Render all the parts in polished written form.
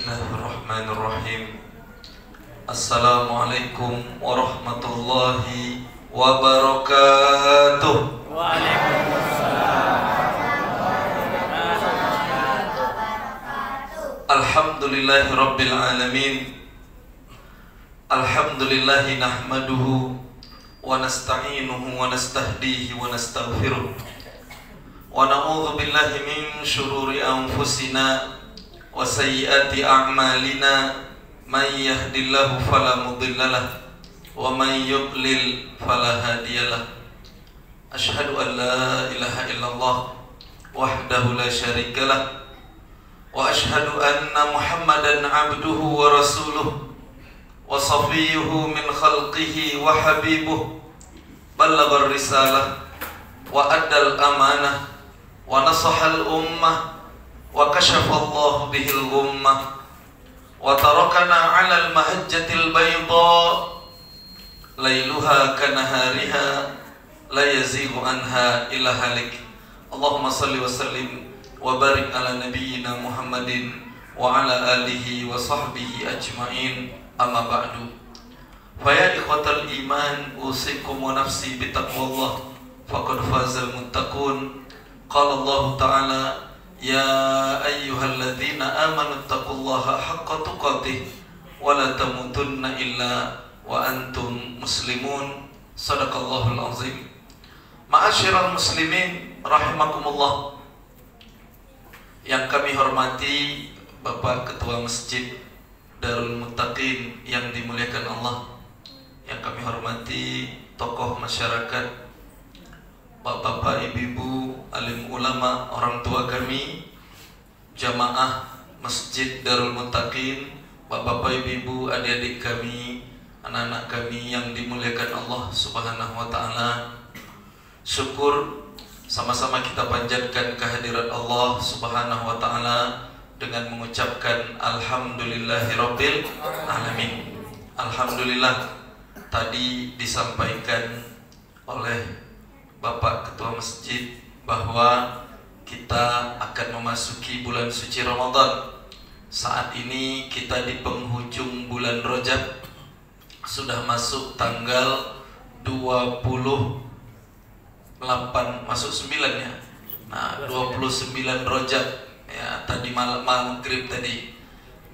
Bismillahirrahmanirrahim. Assalamualaikum warahmatullahi wabarakatuh. Waalaikumsalam. Alhamdulillahi rabbil alamin. Alhamdulillahi nahmaduhu wa nasta'inuhu wa nastahdihi wa nastaghfiruh. Wa na'udzu billahi min syururi anfusina wa sayyiati a'malina. May yahdillahu fala mudhillalah wa may yudlil fala hadiyalah. Asyhadu an la ilaha illallah wahdahu la syarikalah wa asyhadu anna Muhammadan abduhu wa rasuluh wa safiyyuhu min khalqihi wa habibuh. Ballaghar risalah wa addal amanah wa nasahal ummah wa kashafallahu bihil ghummah wa tarakana 'alal mahajjatil bayda lailuha kanahariha la yazighu anha illa halik. Allahumma salli wa sallim wa barik ala nabiyyina Muhammadin wa ala alihi wa sahbihi ajma'in. Amma ba'du. Fa ya ikhwatal iman, usikum wa nafsi bi taqwallah faqad fazal muttaqun. Qala Allah Ta'ala, ya ayyuhalladzina amanu taqullaha haqqa tuqatih wa la tamutunna illa wa antum muslimun. Sadaqallahul azim. Ma'asyiral muslimin rahimakumullah. Yang kami hormati Bapak Ketua Masjid Darul Muttaqin yang dimuliakan Allah, yang kami hormati tokoh masyarakat, bapak-bapak, ibu-ibu, alim ulama, orang tua kami, jamaah Masjid Darul Muttaqin, bapak-bapak, ibu-ibu, adik-adik kami, anak-anak kami yang dimuliakan Allah Subhanahu wa Ta'ala. Syukur sama-sama kita panjatkan kehadirat Allah Subhanahu wa Ta'ala dengan mengucapkan alhamdulillahirabbil alamin. Alhamdulillah, tadi disampaikan oleh Bapak Ketua Masjid bahwa kita akan memasuki bulan suci Ramadan. Saat ini kita di penghujung bulan Rajab, sudah masuk tanggal 28, masuk 9 ya. Nah, 29 Rajab ya, tadi malam maghrib tadi.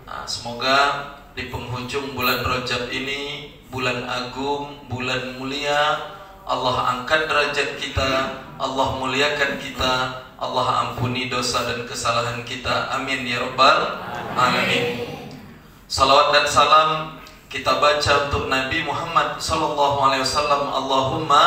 Nah, semoga di penghujung bulan Rajab ini, bulan agung, bulan mulia, Allah angkat derajat kita, Allah muliakan kita, Allah ampuni dosa dan kesalahan kita. Amin ya rabbal alamin. Salawat dan salam kita baca untuk Nabi Muhammad sallallahu alaihi wasallam. Allahumma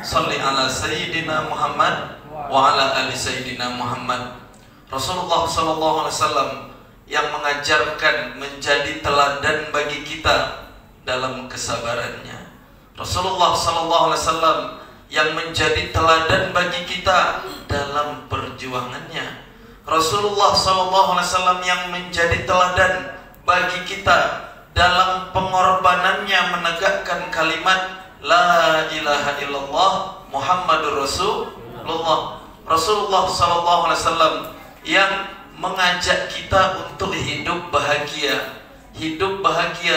shalli ala sayyidina Muhammad wa ala ali sayyidina Muhammad. Rasulullah sallallahu alaihi wasallam yang mengajarkan menjadi teladan bagi kita dalam kesabarannya. Rasulullah sallallahu alaihi wasallam yang menjadi teladan bagi kita dalam perjuangannya. Rasulullah sallallahu alaihi wasallam yang menjadi teladan bagi kita dalam pengorbanannya menegakkan kalimat la ilaha illallah Muhammadur Rasulullah. Rasulullah sallallahu alaihi wasallam yang mengajak kita untuk hidup bahagia,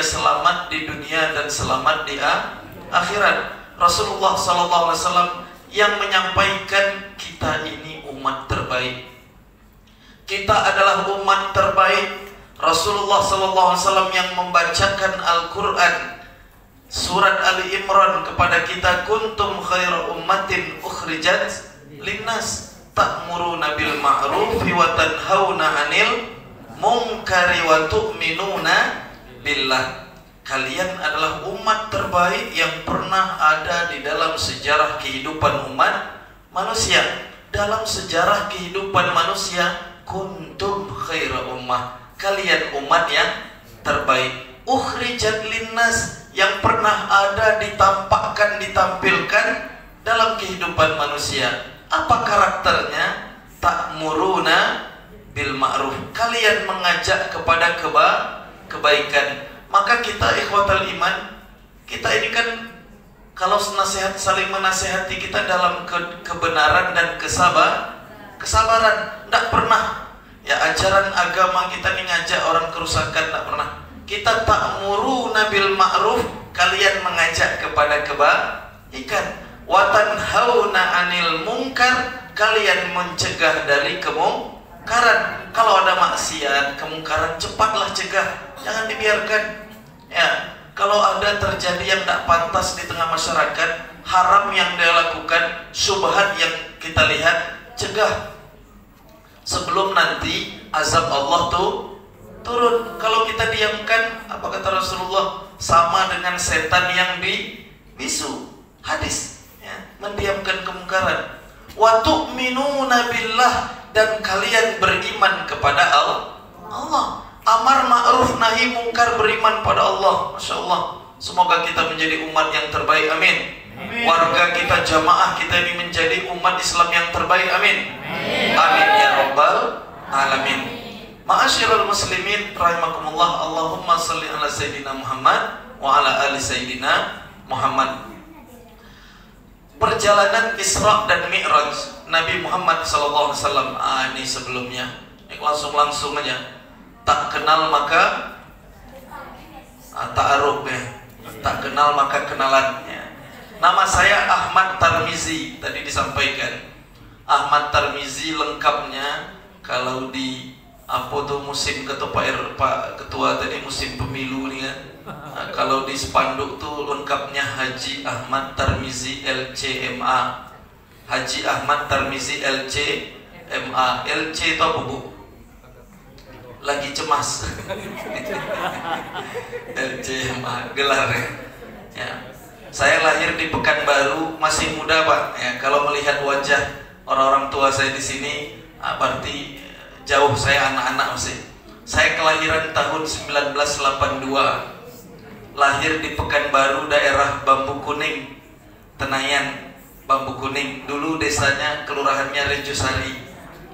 selamat di dunia dan selamat di akhirat. Rasulullah sallallahu alaihi wasallam yang menyampaikan kita ini umat terbaik. Kita adalah umat terbaik. Rasulullah sallallahu alaihi wasallam yang membacakan Al-Qur'an surat Ali Imran kepada kita, kuntum khaira ummatin ukhrijat linnas ta'muruna bil ma'rufi wa tanhauna 'anil munkari wa tu'minuna billah. Kalian adalah umat terbaik yang pernah ada di dalam sejarah kehidupan umat manusia. Dalam sejarah kehidupan manusia, kuntum khaira ummah, kalian umat yang terbaik. Ukhrijat linnas, yang pernah ada, ditampakkan, ditampilkan dalam kehidupan manusia. Apa karakternya? Ta'muruna bil ma'ruf, kalian mengajak kepada kebaikan. Maka kita ikhwatal iman, kita ini kan kalau nasihat, saling menasihati kita dalam kebenaran dan kesabaran. Tidak pernah ya ajaran agama kita ini ngajak orang kerusakan, tak pernah. Kita ta'muruna bil ma'ruf, kalian mengajak kepada kebaikan. Wa tanhauna 'anil munkar, kalian mencegah dari kemungkaran. Kalau ada maksiat, kemungkaran, cepatlah cegah, jangan dibiarkan. Ya, kalau ada terjadi yang tidak pantas di tengah masyarakat, haram yang dia lakukan, syubhat yang kita lihat, cegah sebelum nanti azab Allah tuh turun. Kalau kita diamkan, apa kata Rasulullah, sama dengan setan yang dibisu. Hadis, ya, mendiamkan kemungkaran. Wa tu'minuna billah, dan kalian beriman kepada Allah. Amar ma'ruf nahi mungkar, beriman pada Allah. Masya Allah. Semoga kita menjadi umat yang terbaik, amin. Warga kita, jamaah kita ini menjadi umat Islam yang terbaik, amin. Amin ya rabbal alamin. Ma'asyiral muslimin rahimakumullah, Allahumma salli ala sayyidina Muhammad wa ala ali sayyidina Muhammad. Perjalanan Isra dan Mi'raj Nabi Muhammad SAW. Ini sebelumnya, ini langsung aja. Tak kenal maka ta'aruf, ya. Tak kenal maka kenalan, ya. Nama saya Ahmad Tarmizi, tadi disampaikan. Ahmad Tarmizi lengkapnya, kalau di apa tuh musim Pak Ketua tadi musim pemilu nih kan. Nah, kalau di spanduk tuh lengkapnya Haji Ahmad Tarmizi LCMA. Haji Ahmad Tarmizi LCMA. LC itu apa, Bu? Lagi cemas. LCMA gelar, ya. Saya lahir di Pekanbaru, masih muda, Pak. Ya, kalau melihat wajah orang-orang tua saya di sini, berarti jauh, saya anak-anak masih. Saya kelahiran tahun 1982. Lahir di Pekanbaru, daerah Bambu Kuning, Tenayan, Bambu Kuning. Dulu desanya, kelurahannya Rejosari.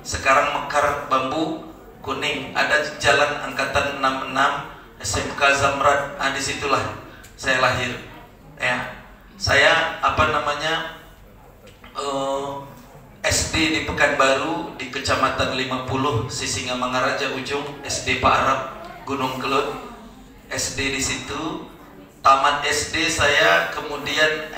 Sekarang mekar Bambu Kuning. Ada jalan angkatan 66, SMK Zamrat. Disitulah saya lahir. Ya, saya SD di Pekanbaru, di Kecamatan 50, Sisingamangaraja Ujung, SD Pak Arab, Gunung Kelut, SD di situ. Tamat SD saya, kemudian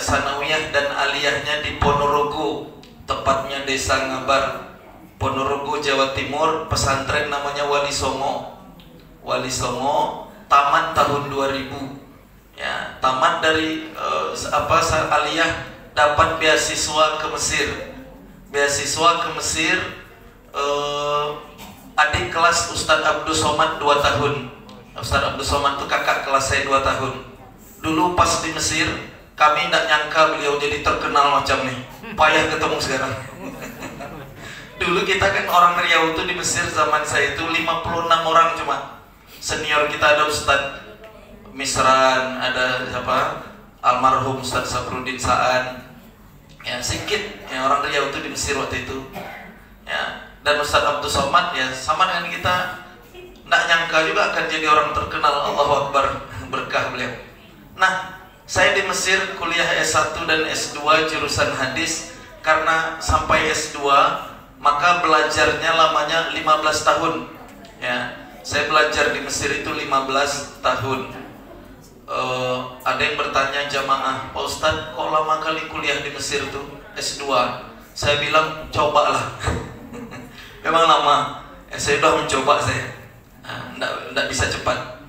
Sanawiyah dan Aliyahnya di Ponorogo, tepatnya Desa Ngabar, Ponorogo, Jawa Timur. Pesantren namanya Wali Songo. Tamat tahun 2000. Ya, tamat dari Aliyah, dapat beasiswa ke Mesir. Adik kelas Ustadz Abdul Somad 2 tahun. Ustadz Abdul Somad itu kakak kelas saya 2 tahun. Dulu pas di Mesir, kami tidak nyangka beliau jadi terkenal macam nih. Payah ketemu sekarang. Dulu kita kan orang Riau itu di Mesir zaman saya itu 56 orang cuma. Senior kita ada Ustadz Misran, ada siapa? Almarhum Ustadz Sabrudin Sa'an. Ya, sedikit ya orang Riau itu di Mesir waktu itu. Ya, dan Ustadz Abdul Somad ya sama dengan kita, tidak nyangka juga akan jadi orang terkenal. Allahu Akbar, berkah beliau. Nah, saya di Mesir kuliah S1 dan S2 jurusan hadis. Karena sampai S2 maka belajarnya lamanya 15 tahun. Ya, saya belajar di Mesir itu 15 tahun. Ada yang bertanya jamaah, Pak Ustadz kok lama kali kuliah di Mesir tuh S2? Saya bilang cobalah. Memang lama. Saya sudah mencoba saya. Tidak bisa cepat.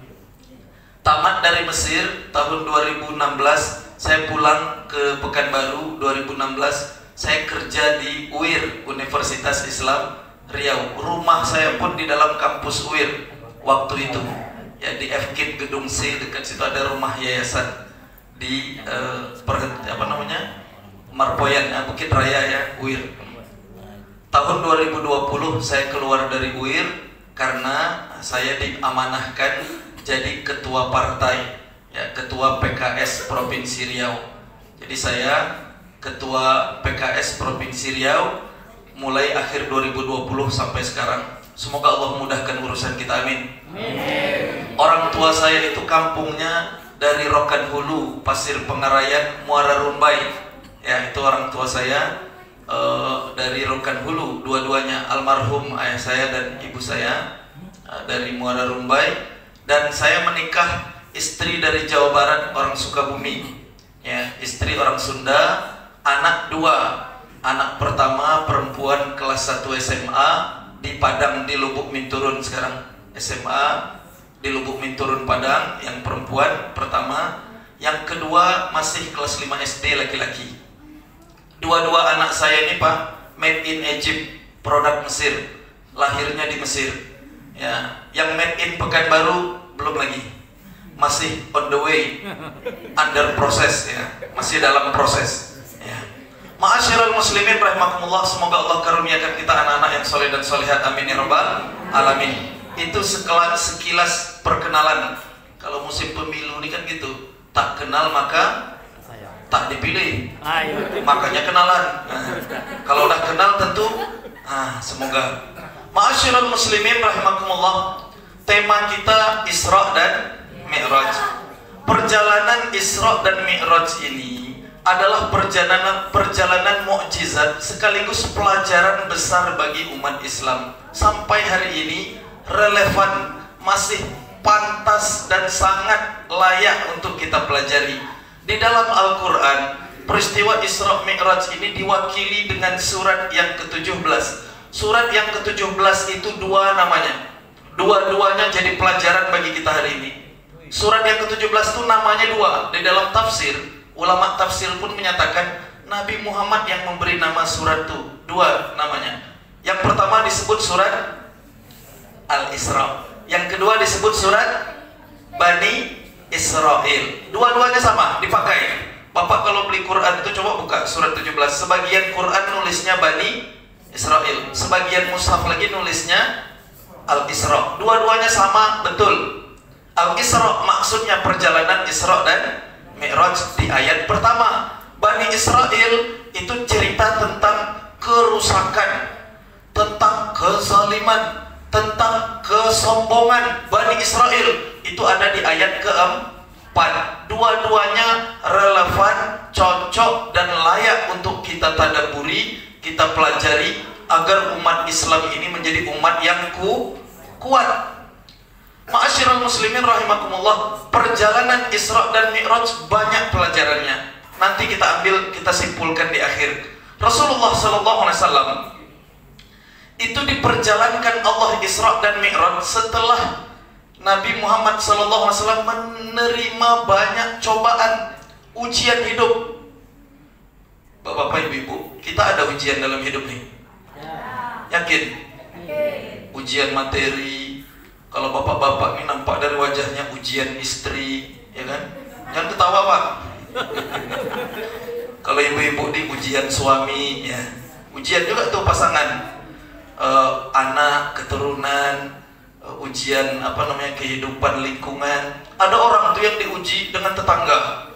Tamat dari Mesir tahun 2016, saya pulang ke Pekanbaru 2016. Saya kerja di UIR, Universitas Islam Riau. Rumah saya pun di dalam kampus UIR waktu itu. Ya, di FKIP Gedung C, dekat situ ada rumah yayasan di Marpoyan, Bukit Raya, ya, UIR. Tahun 2020 saya keluar dari UIR karena saya diamanahkan jadi ketua partai, ya, ketua PKS Provinsi Riau. Jadi saya ketua PKS Provinsi Riau mulai akhir 2020 sampai sekarang. Semoga Allah mudahkan urusan kita, amin. Orang tua saya itu kampungnya dari Rokan Hulu, Pasir Pengarayan, Muara Rumbai. Ya, itu orang tua saya dari Rokan Hulu, dua-duanya, almarhum ayah saya dan ibu saya dari Muara Rumbai, dan saya menikah istri dari Jawa Barat, orang Sukabumi. Ya, istri orang Sunda, anak 2. Anak pertama perempuan kelas 1 SMA di Padang, di Lubuk Minturun sekarang. SMA di Lubuk Minturun Padang, yang perempuan pertama. Yang kedua masih kelas 5 SD, laki-laki. Dua-dua anak saya ini Pak, made in Egypt, produk Mesir, lahirnya di Mesir. Ya, yang made in Pekanbaru belum lagi, masih on the way, under process, ya, masih dalam proses. Ya. Ma'asyiral muslimin rahimakumullah, semoga Allah karuniakan kita anak-anak yang soleh dan solehat, amin ya rabbal alamin. Itu sekilas perkenalan. Kalau musim pemilu ini kan gitu, tak kenal maka tak dipilih. Makanya kenalan. Nah, kalau udah kenal tentu semoga. Ma'asyiral muslimin rahimakumullah, tema kita Isra dan Mi'raj. Perjalanan Isra dan Mi'raj ini adalah perjalanan mukjizat sekaligus pelajaran besar bagi umat Islam. Sampai hari ini relevan, masih pantas dan sangat layak untuk kita pelajari. Di dalam Al-Quran, peristiwa Isra Mi'raj ini diwakili dengan surat yang ke-17. Surat yang ke-17 itu 2 namanya. Dua-duanya jadi pelajaran bagi kita hari ini. Surat yang ke-17 itu namanya 2. Di dalam tafsir, ulama tafsir pun menyatakan Nabi Muhammad yang memberi nama surat itu. 2 namanya. Yang pertama disebut surat Al-Isra. Yang kedua disebut surat Bani Israel. Dua-duanya sama dipakai. Bapak kalau beli Quran itu coba buka surat 17. Sebagian Quran nulisnya Bani Israel, sebagian mushaf lagi nulisnya Al-Isra. Dua-duanya sama betul. Al-Isra maksudnya perjalanan Isra dan Mi'raj di ayat pertama. Bani Israel itu cerita tentang kerusakan, tentang kezaliman, tentang kesombongan Bani Israel. Itu ada di ayat keempat. Dua-duanya relevan, cocok, dan layak untuk kita tadaburi, kita pelajari, agar umat Islam ini menjadi umat yang kuat. Ma'asyiral muslimin rahimakumullah, perjalanan Isra dan Mi'raj banyak pelajarannya. Nanti kita ambil, kita simpulkan di akhir. Rasulullah SAW itu diperjalankan Allah Isra dan Mi'raj setelah Nabi Muhammad SAW menerima banyak cobaan, ujian hidup. Bapak-bapak, ibu-ibu, kita ada ujian dalam hidup nih. Yakin? Ujian materi. Kalau bapak-bapak ini nampak dari wajahnya ujian istri, ya kan? Jangan ketawa Pak. Kalau ibu-ibu di ujian suami, ya. Ujian juga tuh pasangan, anak, keturunan, ujian kehidupan lingkungan. Ada orang tuh yang diuji dengan tetangga.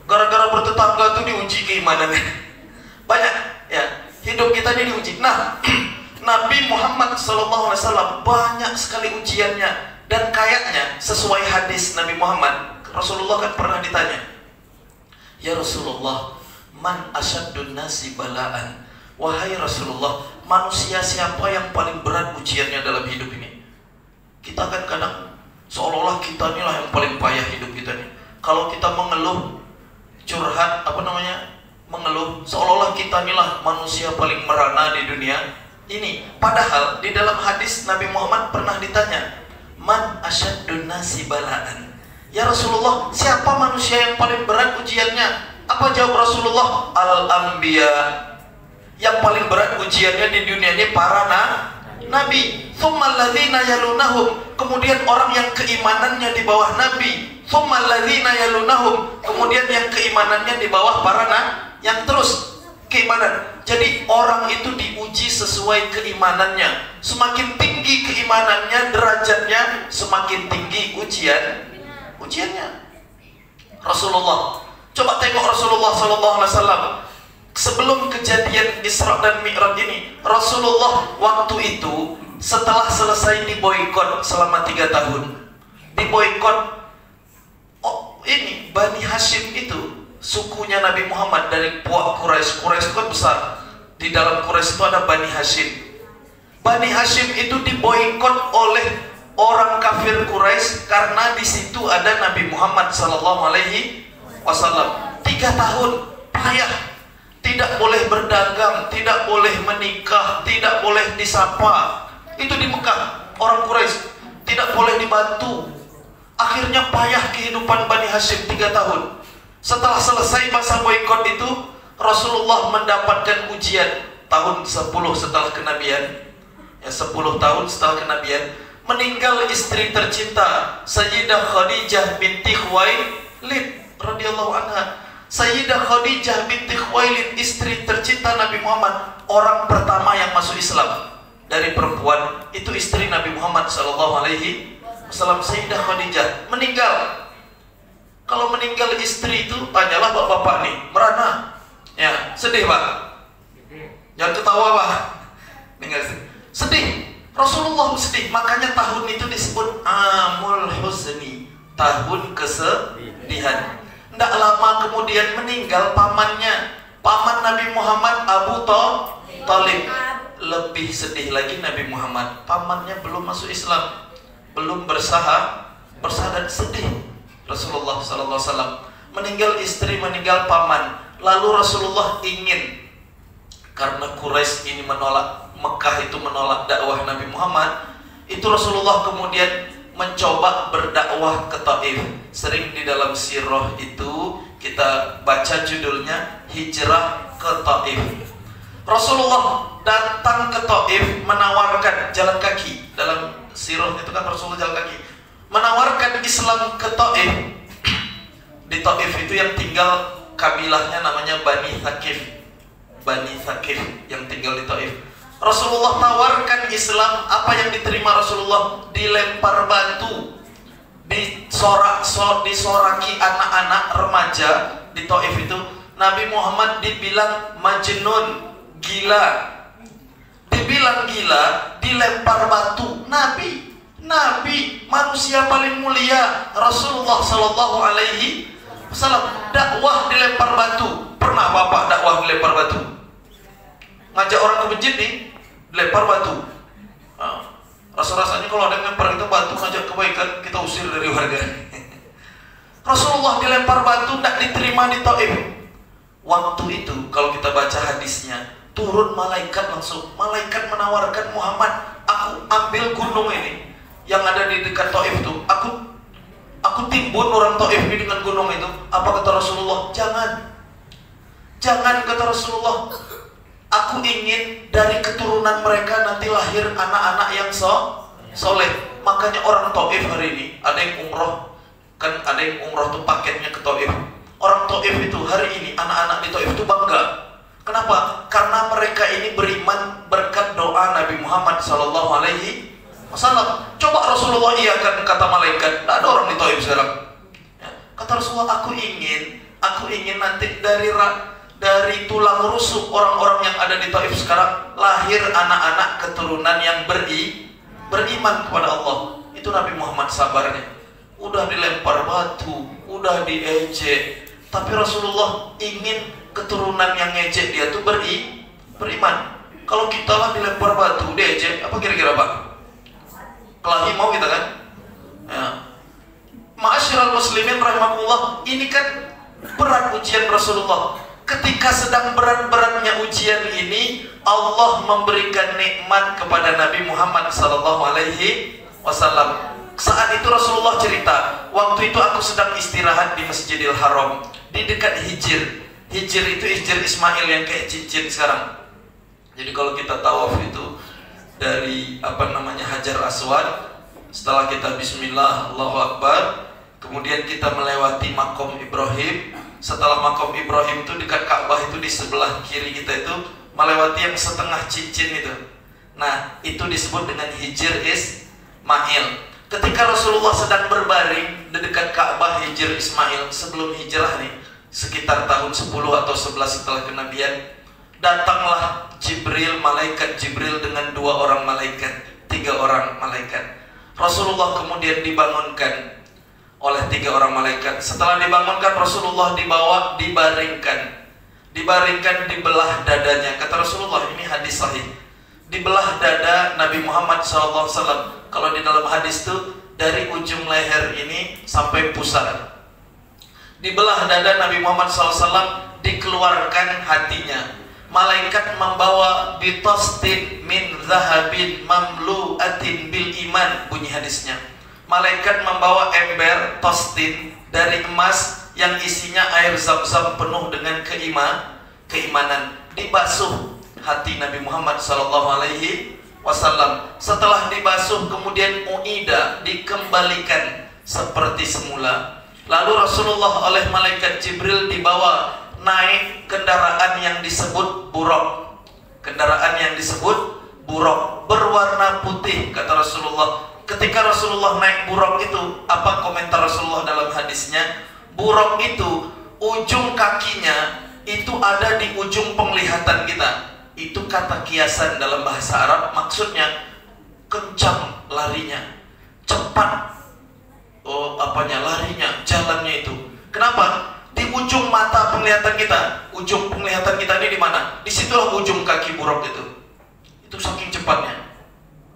Gara-gara bertetangga tuh diuji keimanannya. Banyak ya, hidup kita ini diuji. Nah, Nabi Muhammad SAW banyak sekali ujiannya. Dan kayaknya sesuai hadis Nabi Muhammad, Rasulullah kan pernah ditanya, ya Rasulullah, man asyaddun nasi balaan. Wahai Rasulullah, manusia siapa yang paling berat ujiannya dalam hidup ini? Kita kan kadang seolah-olah kita inilah yang paling payah hidup kita nih. Kalau kita mengeluh, curhat, mengeluh, seolah-olah kita inilah manusia paling merana di dunia ini. Padahal di dalam hadis Nabi Muhammad pernah ditanya, man asyaddun nasi balaan. Ya Rasulullah, siapa manusia yang paling berat ujiannya? Apa jawab Rasulullah? Al-Anbiya. Yang paling berat ujiannya di dunia ini para nabi. Tsummal ladzina yalunahum. Kemudian orang yang keimanannya di bawah nabi. Tsummal ladzina yalunahum. Kemudian yang keimanannya di bawah para yang terus keimanan. Jadi orang itu diuji sesuai keimanannya. Semakin tinggi keimanannya, derajatnya, semakin tinggi ujiannya. Rasulullah, coba tengok Rasulullah SAW sebelum kejadian Isra dan Mi'raj ini. Rasulullah waktu itu setelah selesai diboikot selama 3 tahun, diboikot ini Bani Hashim itu, sukunya Nabi Muhammad dari puak Quraisy. Quraisy itu kan besar. Di dalam Quraisy itu ada Bani Hashim. Bani Hashim itu diboikot oleh orang kafir Quraisy karena di situ ada Nabi Muhammad sallallahu alaihi wasallam. 3 tahun payah, tidak boleh berdagang, tidak boleh menikah, tidak boleh disapa. Itu di Mekah, orang Quraisy tidak boleh dibantu. Akhirnya payah kehidupan Bani Hashim 3 tahun. Setelah selesai masa boikot itu, Rasulullah mendapatkan ujian tahun 10 setelah kenabian. Ya, 10 tahun setelah kenabian, meninggal istri tercinta Sayyidah Khadijah binti Khuwailid radhiyallahu anha. Sayyidah Khadijah binti Khuwailid, istri tercinta Nabi Muhammad, orang pertama yang masuk Islam dari perempuan, itu istri Nabi Muhammad sallallahu alaihi wasallam. Sayyidah Khadijah meninggal. Kalau meninggal istri itu, tanyalah bapak-bapak nih, merana ya, sedih Pak, jangan ketawa Pak, meninggal sedih. Rasulullah sedih, makanya tahun itu disebut Amul Huzni, tahun kesedihan. Tidak lama kemudian meninggal pamannya, paman Nabi Muhammad, Abu Thalib. Lebih sedih lagi Nabi Muhammad, pamannya belum masuk Islam, belum bersahadat, sedih. Rasulullah SAW meninggal istri, meninggal paman. Lalu Rasulullah ingin, karena Quraisy ini menolak, Mekah itu menolak dakwah Nabi Muhammad, itu Rasulullah kemudian mencoba berdakwah ke Taif. Sering di dalam sirah itu kita baca judulnya Hijrah ke Taif. Rasulullah datang ke Taif menawarkan jalan kaki. Dalam sirah itu kan Rasulullah jalan kaki, menawarkan Islam ke Taif. Di Taif itu yang tinggal kabilahnya namanya Bani Thaqif. Bani Thaqif yang tinggal di Taif. Rasulullah tawarkan Islam, apa yang diterima Rasulullah? Dilempar batu, disoraki anak-anak remaja di Taif itu. Nabi Muhammad dibilang majnun, gila. Dibilang gila, dilempar batu. Nabi manusia paling mulia, Rasulullah sallallahu alaihi wasallam, dakwah dilempar batu. Pernah Bapak dakwah dilempar batu? Ngajak orang ke masjid nih, dilempar batu. Rasa-rasanya kalau ada yang lempar itu batu ngajak kebaikan, kita usir dari warga. Rasulullah dilempar batu, tidak diterima di Taif. Waktu itu kalau kita baca hadisnya, turun malaikat langsung. Malaikat menawarkan Muhammad, aku ambil gunung ini yang ada di dekat Taif itu, aku timbun orang Taif ini dengan gunung itu. Apa kata Rasulullah? Jangan kata Rasulullah. Aku ingin dari keturunan mereka nanti lahir anak-anak yang soleh. Makanya orang Taif hari ini ada yang umroh, kan ada yang umroh tuh paketnya ke Taif. Orang Taif itu hari ini, anak-anak di Taif itu bangga. Kenapa? Karena mereka ini beriman berkat doa Nabi Muhammad sallallahu alaihi wasallam. Coba Rasulullah iakan kata malaikat, tidak ada orang di Taif sekarang. Ya, kata Rasulullah, aku ingin nanti dari tulang rusuk orang-orang yang ada di Taif sekarang lahir anak-anak keturunan yang beriman kepada Allah. Itu Nabi Muhammad sabarnya. Udah dilempar batu, udah diejek, tapi Rasulullah ingin keturunan yang ngejek dia tuh beriman. Kalau kita lah dilempar batu, diejek, apa kira-kira Pak? Kelahi mau kita kan? Ya. Ma'asyiral muslimin rahimakumullah, ini kan berat ujian Rasulullah. Ketika sedang berat-beratnya ujian ini, Allah memberikan nikmat kepada Nabi Muhammad sallallahu alaihi wasallam. Saat itu Rasulullah cerita, waktu itu aku sedang istirahat di Masjidil Haram, di dekat Hijr. Hijr itu Hijr Ismail yang kayak cincin sekarang. Jadi kalau kita tawaf itu dari Hajar Aswad, setelah kita Bismillah Allahu Akbar, kemudian kita melewati Makom Ibrahim. Setelah Makom Ibrahim itu dekat Ka'bah itu di sebelah kiri kita itu melewati yang setengah cincin itu. Nah, itu disebut dengan Hijr Ismail. Ketika Rasulullah sedang berbaring di dekat Ka'bah Hijr Ismail sebelum hijrah nih, sekitar tahun 10 atau 11 setelah kenabian, datanglah Jibril, malaikat Jibril dengan 2 orang malaikat, 3 orang malaikat. Rasulullah kemudian dibangunkan oleh 3 orang malaikat. Setelah dibangunkan, Rasulullah dibaringkan di belah dadanya. Kata Rasulullah, ini hadis sahih, dibelah dada Nabi Muhammad SAW. Kalau di dalam hadis itu dari ujung leher ini sampai pusar. Dibelah dada Nabi Muhammad SAW, dikeluarkan hatinya. Malaikat membawa bitostin min zahabin mamlu'atin bil iman, bunyi hadisnya. Malaikat membawa ember tostin dari emas yang isinya air zam-zam penuh dengan keimanan. Dibasuh hati Nabi Muhammad SAW. Setelah dibasuh kemudian uida, dikembalikan seperti semula. Lalu Rasulullah oleh malaikat Jibril dibawa naik kendaraan yang disebut buraq. Kendaraan yang disebut buraq berwarna putih, kata Rasulullah. Ketika Rasulullah naik buraq itu, apa komentar Rasulullah dalam hadisnya? Buraq itu ujung kakinya itu ada di ujung penglihatan kita. Itu kata kiasan dalam bahasa Arab, maksudnya kencang larinya, cepat larinya, jalannya itu. Kenapa? Di ujung mata penglihatan kita. Ujung penglihatan kita ini di mana? Disitulah ujung kaki buraq itu. Itu saking cepatnya.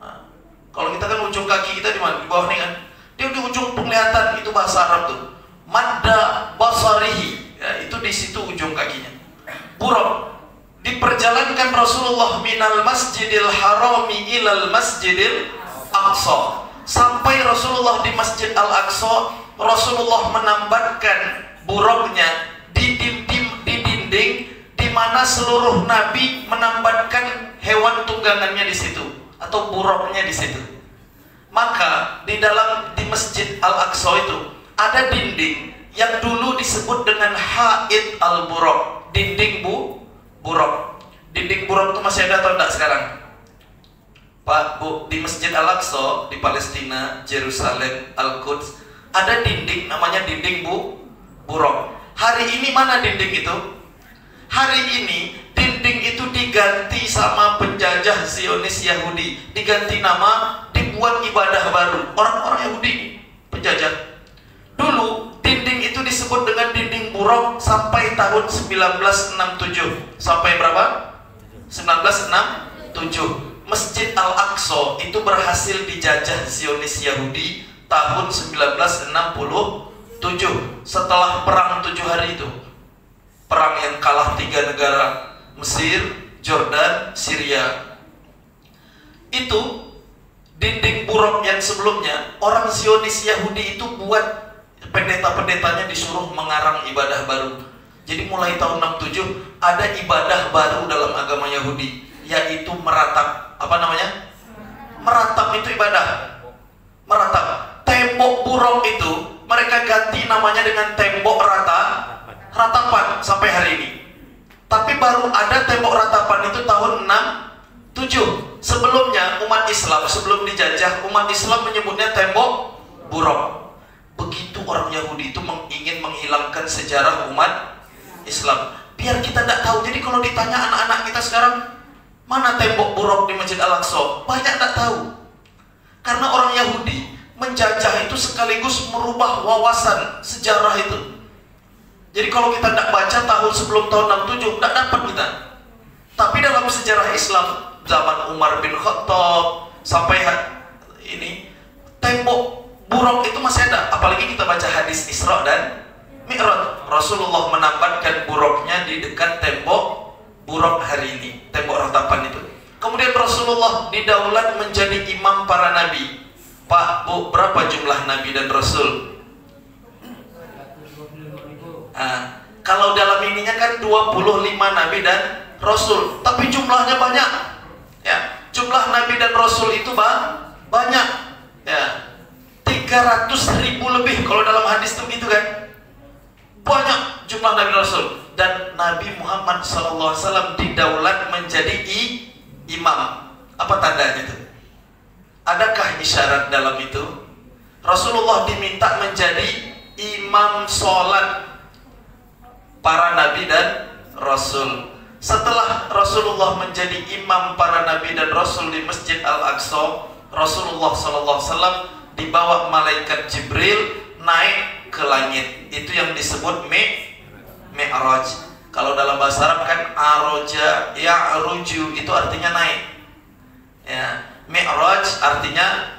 Nah, kalau kita kan ujung kaki kita di mana? Di bawah nih kan. Dia di ujung penglihatan, itu bahasa Arab tuh. Madda basarihi. Ya, itu di situ ujung kakinya. Buraq diperjalankan Rasulullah minal masjidil harami ilal masjidil aqsa. Sampai Rasulullah di Masjid Al-Aqsa, Rasulullah menambatkan buraqnya di dinding di mana seluruh nabi menambatkan hewan tunggangannya di situ atau buraqnya di situ. Maka di Masjid Al-Aqsa itu ada dinding yang dulu disebut dengan Haid al-Buraq, dinding buraq. Dinding buraq itu masih ada atau enggak sekarang? Pak, Bu, di Masjid Al-Aqsa di Palestina, Yerusalem, Al-Quds ada dinding namanya dinding buraq. Hari ini mana dinding itu? Hari ini dinding itu diganti sama penjajah Zionis Yahudi. Diganti nama, dibuat ibadah baru. Orang-orang Yahudi penjajah. Dulu dinding itu disebut dengan dinding buraq sampai tahun 1967. Sampai berapa? 1967. Masjid Al-Aqsa itu berhasil dijajah Zionis Yahudi tahun 1967 setelah perang 7 hari itu. Perang yang kalah 3 negara, Mesir, Jordan, Syria. Itu dinding buraq yang sebelumnya orang Zionis Yahudi itu buat, pendeta-pendetanya disuruh mengarang ibadah baru. Jadi mulai tahun 67 ada ibadah baru dalam agama Yahudi, yaitu meratap. Apa namanya? Meratap itu ibadah. Meratap. Tembok buraq itu mereka ganti namanya dengan tembok ratapan sampai hari ini. Tapi baru ada tembok ratapan itu tahun 67. Sebelumnya umat Islam, sebelum dijajah, umat Islam menyebutnya tembok buraq. Begitu orang Yahudi itu ingin menghilangkan sejarah umat Islam, biar kita tidak tahu. Jadi kalau ditanya anak-anak kita sekarang, mana tembok buraq di Masjid Al-Aqsa? Banyak tidak tahu. Karena orang Yahudi menjajah itu sekaligus merubah wawasan sejarah itu. Jadi kalau kita tidak baca tahun sebelum tahun 67, tidak dapat kita. Tapi dalam sejarah Islam, zaman Umar bin Khattab sampai ini, tembok buraq itu masih ada. Apalagi kita baca hadis Isra dan Mi'raj, Rasulullah menambatkan buraqnya di dekat tembok buraq hari ini, tembok ratapan itu. Kemudian Rasulullah didaulat menjadi imam para nabi. Pak, Bu, berapa jumlah nabi dan rasul? Kalau dalam ininya kan 25 nabi dan rasul, tapi jumlahnya banyak. Ya, jumlah nabi dan rasul itu banyak. Ya, 300.000 lebih kalau dalam hadis itu gitu kan. Banyak jumlah nabi dan rasul. Dan Nabi Muhammad SAW didaulat menjadi imam. Apa tandanya itu? Adakah isyarat dalam itu? Rasulullah diminta menjadi imam sholat para nabi dan rasul. Setelah Rasulullah menjadi imam para nabi dan rasul di Masjid Al-Aqsa, Rasulullah SAW dibawa malaikat Jibril naik ke langit. Itu yang disebut Mi'raj. Kalau dalam bahasa Arab kan aroja, ya'ruju, itu artinya naik. Ya, Mi'raj artinya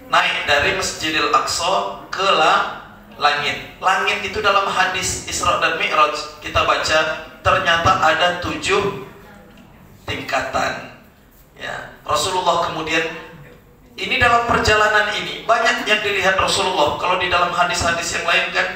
naik dari Masjidil Aqsa ke langit. Langit itu dalam hadis Isra dan Mi'raj kita baca ternyata ada 7 tingkatan. Ya, Rasulullah kemudian ini dalam perjalanan ini banyak yang dilihat Rasulullah. Kalau di dalam hadis-hadis yang lain kan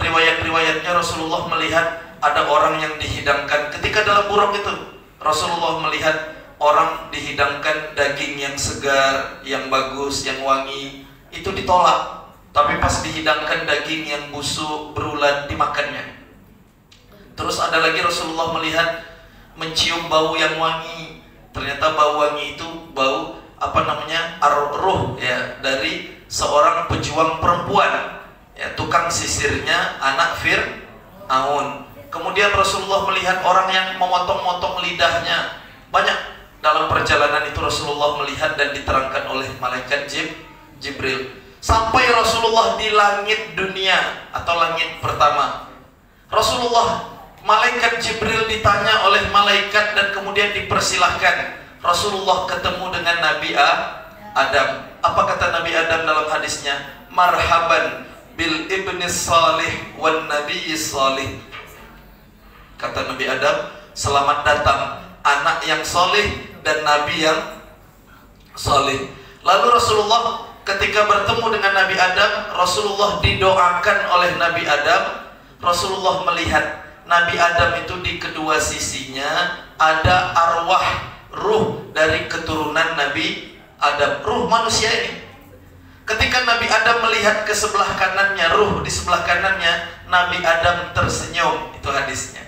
riwayat-riwayatnya Rasulullah melihat ada orang yang dihidangkan. Ketika dalam buruk itu Rasulullah melihat orang dihidangkan daging yang segar, yang bagus, yang wangi, itu ditolak. Tapi pas dihidangkan daging yang busuk, berulat, dimakannya. Terus ada lagi Rasulullah melihat mencium bau yang wangi. Ternyata bau wangi itu bau ruh ya, dari seorang pejuang perempuan ya, tukang sisirnya anak Fir'aun. Kemudian Rasulullah melihat orang yang memotong-motong lidahnya. Banyak dalam perjalanan itu Rasulullah melihat dan diterangkan oleh malaikat Jibril. Sampai Rasulullah di langit dunia atau langit pertama, malaikat Jibril ditanya oleh malaikat dan kemudian dipersilahkan. Rasulullah ketemu dengan Nabi Adam. Apa kata Nabi Adam dalam hadisnya? Marhaban bil ibni salih wan nabiyyi salih. Kata Nabi Adam, selamat datang anak yang soleh dan Nabi yang soleh. Lalu Rasulullah ketika bertemu dengan Nabi Adam, Rasulullah didoakan oleh Nabi Adam. Rasulullah melihat Nabi Adam itu di kedua sisinya ada arwah, ruh dari keturunan Nabi Adam, ruh manusia ini. Ketika Nabi Adam melihat ke sebelah kanannya, ruh di sebelah kanannya, Nabi Adam tersenyum. Itu hadisnya.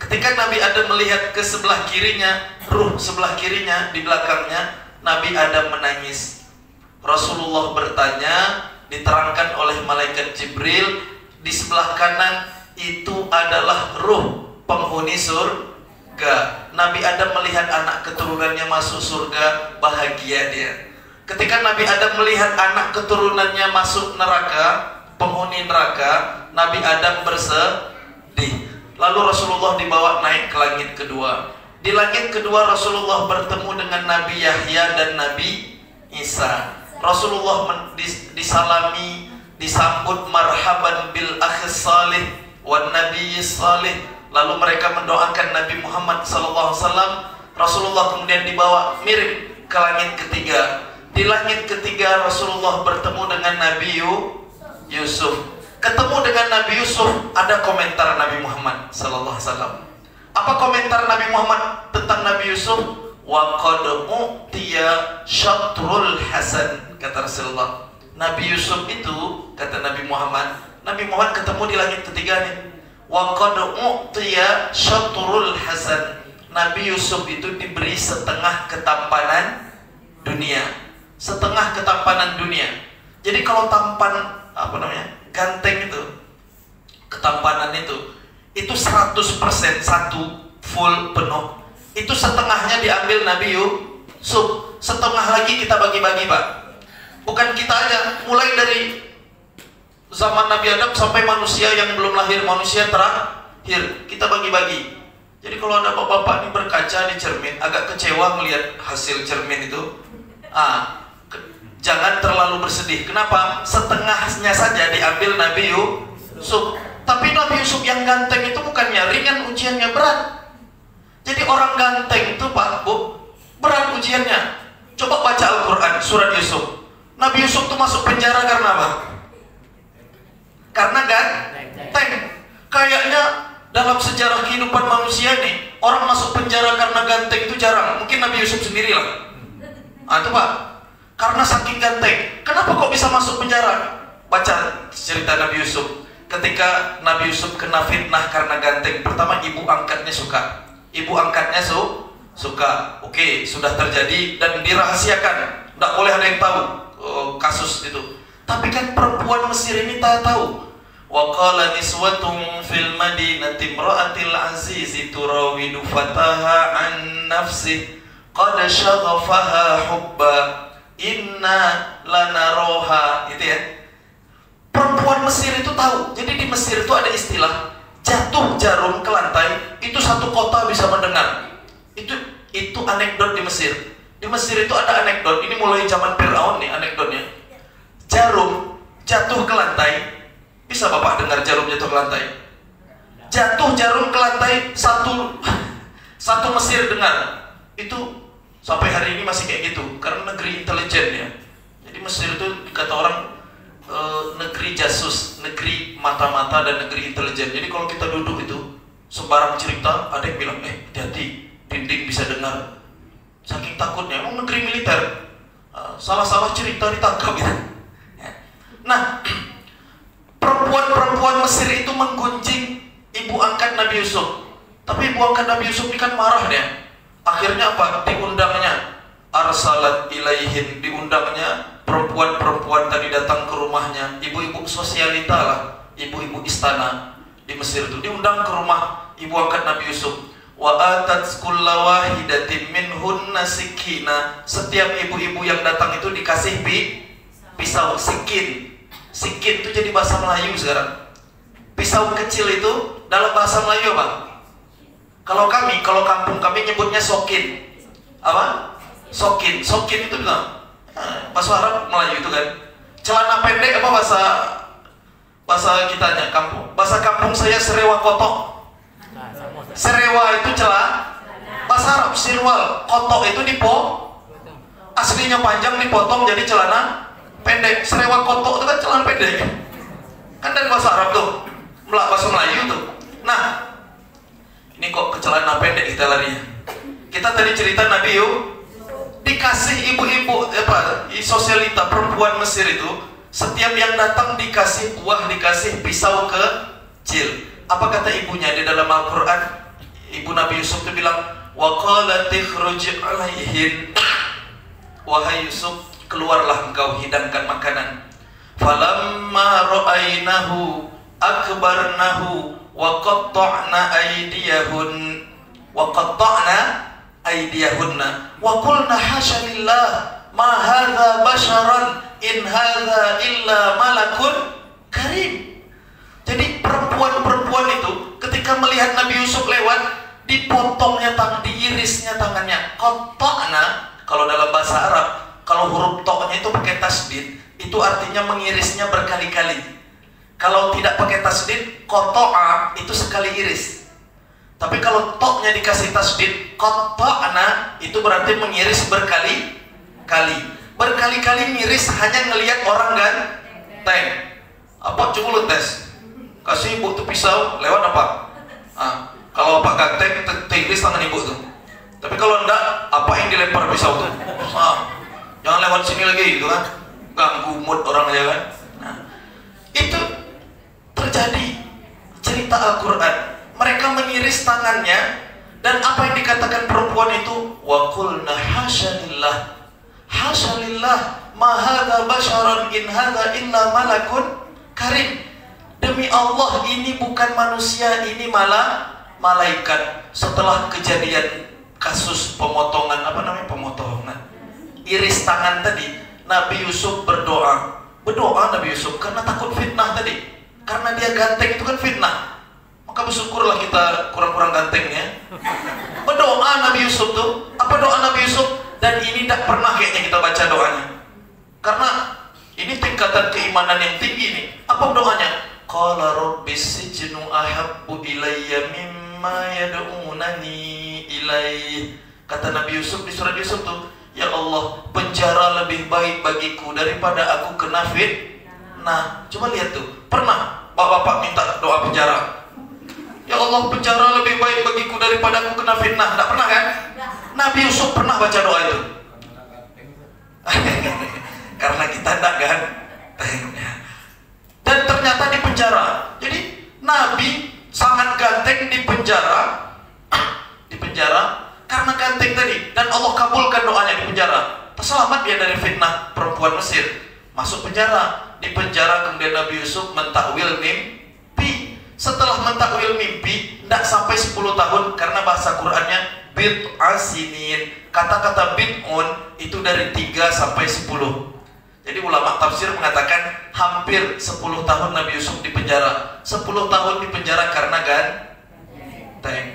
Ketika Nabi Adam melihat ke sebelah kirinya, ruh sebelah kirinya di belakangnya, Nabi Adam menangis. Rasulullah bertanya, diterangkan oleh malaikat Jibril, di sebelah kanan itu adalah ruh penghuni surga. Nabi Adam melihat anak keturunannya masuk surga, bahagia dia. Ketika Nabi Adam melihat anak keturunannya masuk neraka, penghuni neraka, Nabi Adam bersedih. Lalu Rasulullah dibawa naik ke langit kedua. Di langit kedua Rasulullah bertemu dengan Nabi Yahya dan Nabi Isa. Rasulullah disalami, disambut marhaban bil akhis salih wan nabiyyi salih. Lalu mereka mendoakan Nabi Muhammad SAW. Rasulullah kemudian dibawa mirip ke langit ketiga. Di langit ketiga Rasulullah bertemu dengan Nabi Yusuf. Ketemu dengan Nabi Yusuf, ada komentar Nabi Muhammad SAW. Apa komentar Nabi Muhammad tentang Nabi Yusuf? Wa qad utiya syatrul hasan, kata Rasulullah. Nabi Yusuf itu, kata Nabi Muhammad ketemu di langit ketiga nih. Wa qad utiya syatrul hasan. Nabi Yusuf itu diberi setengah ketampanan dunia. Setengah ketampanan dunia. Jadi kalau tampan ganteng itu, ketampanan itu 100% satu full penuh. Itu setengahnya diambil Nabi Yusuf, setengah lagi kita bagi-bagi, Pak. Bukan kita aja, mulai dari zaman Nabi Adam sampai manusia yang belum lahir, manusia terakhir, kita bagi-bagi. Jadi kalau ada bapak-bapak ini berkaca di cermin, agak kecewa melihat hasil cermin itu, jangan terlalu bersedih. Kenapa? Setengahnya saja diambil Nabi Yusuf. Tapi Nabi Yusuf yang ganteng itu bukannya ringan ujiannya, berat. Jadi orang ganteng itu, Pak, Bu, berat ujiannya. Coba baca Al-Quran, surat Yusuf. Nabi Yusuf itu masuk penjara karena apa? Karena ganteng. Kayaknya dalam sejarah kehidupan manusia nih, orang masuk penjara karena ganteng itu jarang. Mungkin Nabi Yusuf sendirilah. Itu, Pak. Karena saking ganteng. Kenapa kok bisa masuk penjara? Baca cerita Nabi Yusuf. Ketika Nabi Yusuf kena fitnah karena ganteng, pertama ibu angkatnya suka. Suka. Oke, sudah terjadi dan dirahasiakan. Tidak boleh ada yang tahu kasus itu. Tapi kan perempuan Mesir ini tak tahu. Wa qala niswatun fil madinati imra'atil azizi turawidu fataha an nafsihi qad syaghafaha hubba inna lanaroha. Itu ya, perempuan Mesir itu tahu. Jadi di Mesir itu ada istilah jatuh jarum ke lantai itu satu kota bisa mendengar. Itu anekdot di Mesir. Di Mesir itu ada anekdot, ini mulai zaman Fir'aun nih anekdotnya. Jarum jatuh ke lantai. Bisa Bapak dengar jarum jatuh ke lantai? Jatuh jarum ke lantai, satu Mesir dengar. Itu sampai hari ini masih kayak gitu, karena negeri intelijen ya. Jadi Mesir itu kata orang negeri jasus, negeri mata-mata dan negeri intelijen. Jadi kalau kita duduk itu sembarang cerita, ada yang bilang, hati-hati, dinding bisa dengar. Saking takutnya, emang negeri militer, salah-salah cerita ditangkap ya. Nah, perempuan-perempuan Mesir itu menggunjing ibu angkat Nabi Yusuf. Tapi ibu angkat Nabi Yusuf ini kan marah dia. Akhirnya apa? Diundangnya arsalat ilaihin, diundangnya perempuan-perempuan tadi datang ke rumahnya, ibu-ibu sosialita lah, ibu-ibu istana di Mesir itu diundang ke rumah ibu angkat Nabi Yusuf. Wa atat kulla wahidatin minhunna sikina. Setiap ibu-ibu yang datang itu dikasih pisau sikin. Sikin itu jadi bahasa Melayu sekarang. Pisau kecil itu dalam bahasa Melayu apa? Kalau kampung kami nyebutnya sokin. Apa? Sokin. Sokin itu bilang bahasa Arab Melayu itu kan. Celana pendek apa bahasa kitanya kampung. Bahasa kampung saya serewa kotok. Serewa itu celana. Bahasa Arab sirwal. Kotok itu aslinya panjang dipotong jadi celana pendek. Serewa kotok itu kan celana pendek. Kan dari bahasa Arab tuh. Bahasa Melayu tuh. Nah, ini kok ke celana pendek kita larinya. Kita tadi cerita Nabi dikasih ibu-ibu sosialita perempuan Mesir itu, setiap yang datang dikasih buah, dikasih pisau kecil. Apa kata ibunya di dalam Al-Quran? Ibu Nabi Yusuf itu bilang, wa qalat ikhruj alaihin, wahai Yusuf, keluarlah engkau, hidangkan makanan. Falamma ra'ainahu akbarnahu wa qatta'na aydiyahunna wa qulna hasya lillah ma hadza basharan in hadza illa malakun karim. Jadi perempuan-perempuan itu ketika melihat Nabi Yusuf lewat, dipotongnya diirisnya tangannya. Qatta'na kalau dalam bahasa Arab, kalau huruf toknya itu pakai tasdid, itu artinya mengirisnya berkali-kali. Kalau tidak pakai tasdid, qata'a itu sekali iris. Tapi kalau toknya dikasih tasdid, qatta'na itu berarti mengiris berkali-kali. Berkali-kali ngiris hanya ngelihat orang ganteng. Apa coba lu tes? Kasih ibu tuh pisau, lewat apa? Kalau Pak ganteng, iris tangan ibu tuh. Tapi kalau enggak, apa yang dilempar pisau tuh? Jangan lewat sini lagi gitu kan? Ganggu mood orang aja kan? Nah, itu terjadi cerita Al-Quran. Mereka mengiris tangannya, dan apa yang dikatakan perempuan itu? Wa qulna hasyalillah, hasyalillah ma hadza basyaran in hadza illa malakun karim. Demi Allah, ini bukan manusia, ini malah malaikat. Setelah kejadian kasus pemotongan, pemotongan iris tangan tadi, Nabi Yusuf berdoa Nabi Yusuf karena takut fitnah tadi, karena dia ganteng itu kan fitnah. Maka bersyukurlah kita kurang-kurang gantengnya. Berdoa Nabi Yusuf tuh, apa doa Nabi Yusuf? Dan ini tidak pernah kayaknya kita baca doanya, karena ini tingkatan keimanan yang tinggi nih. Apa doanya? Qala rabbis sijnu ahabbu ilayya mimma yad'unani ilaih. Kata Nabi Yusuf di surat Yusuf tuh, ya Allah, penjara lebih baik bagiku daripada aku kena fitnah. Coba lihat tuh, pernah bapak-bapak minta doa penjara? Ya Allah, penjara lebih baik bagiku daripada aku kena fitnah. Tidak pernah kan? Nabi Yusuf pernah baca doa itu. Karena kita tidak kan? Dan ternyata di penjara. Jadi Nabi sangat ganteng di penjara. Di penjara karena ganteng tadi, dan Allah kabulkan doanya di penjara. Terselamat dia dari fitnah perempuan Mesir. Masuk penjara. Di penjara kemudian Nabi Yusuf mentakwil mimpi. Setelah mentakwil mimpi, tidak sampai 10 tahun, karena bahasa Qur'annya bid'a sinin. Kata-kata bid'un itu dari 3 sampai 10. Jadi ulama tafsir mengatakan hampir 10 tahun Nabi Yusuf di penjara. 10 tahun di penjara karena ganteng,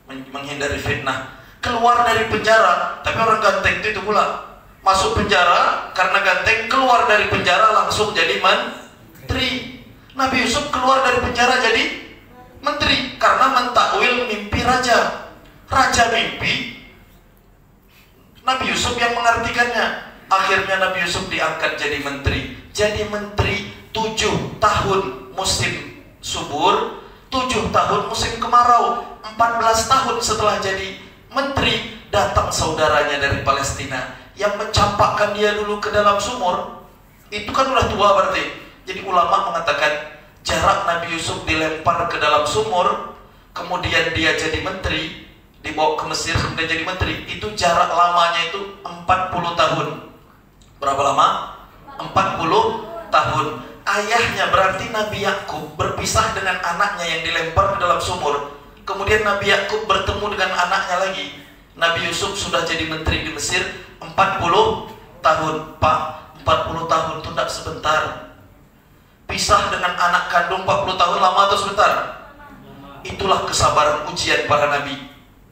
menghindari fitnah. keluar dari penjara, tapi orang ganteng itu pula masuk penjara karena ganteng, keluar dari penjara langsung jadi menteri. Nabi Yusuf keluar dari penjara jadi menteri karena mentakwil mimpi raja. Raja mimpi, Nabi Yusuf yang mengartikannya. Akhirnya Nabi Yusuf diangkat jadi menteri. Jadi menteri 7 tahun musim subur, 7 tahun musim kemarau. 14 tahun setelah jadi menteri, datang saudaranya dari Palestina yang mencampakkan dia dulu ke dalam sumur. Itu kan udah tua berarti. Jadi ulama mengatakan jarak Nabi Yusuf dilempar ke dalam sumur, kemudian dia jadi menteri, dibawa ke Mesir, kemudian jadi menteri, itu jarak lamanya itu 40 tahun. Berapa lama? 40 tahun. Ayahnya berarti Nabi Yakub berpisah dengan anaknya yang dilempar ke dalam sumur. Kemudian Nabi Yakub bertemu dengan anaknya lagi. Nabi Yusuf sudah jadi menteri di Mesir 40 tahun. Pak, 40 tahun itu tidak sebentar. Pisah dengan anak kandung 40 tahun lama atau sebentar? Itulah kesabaran ujian para nabi.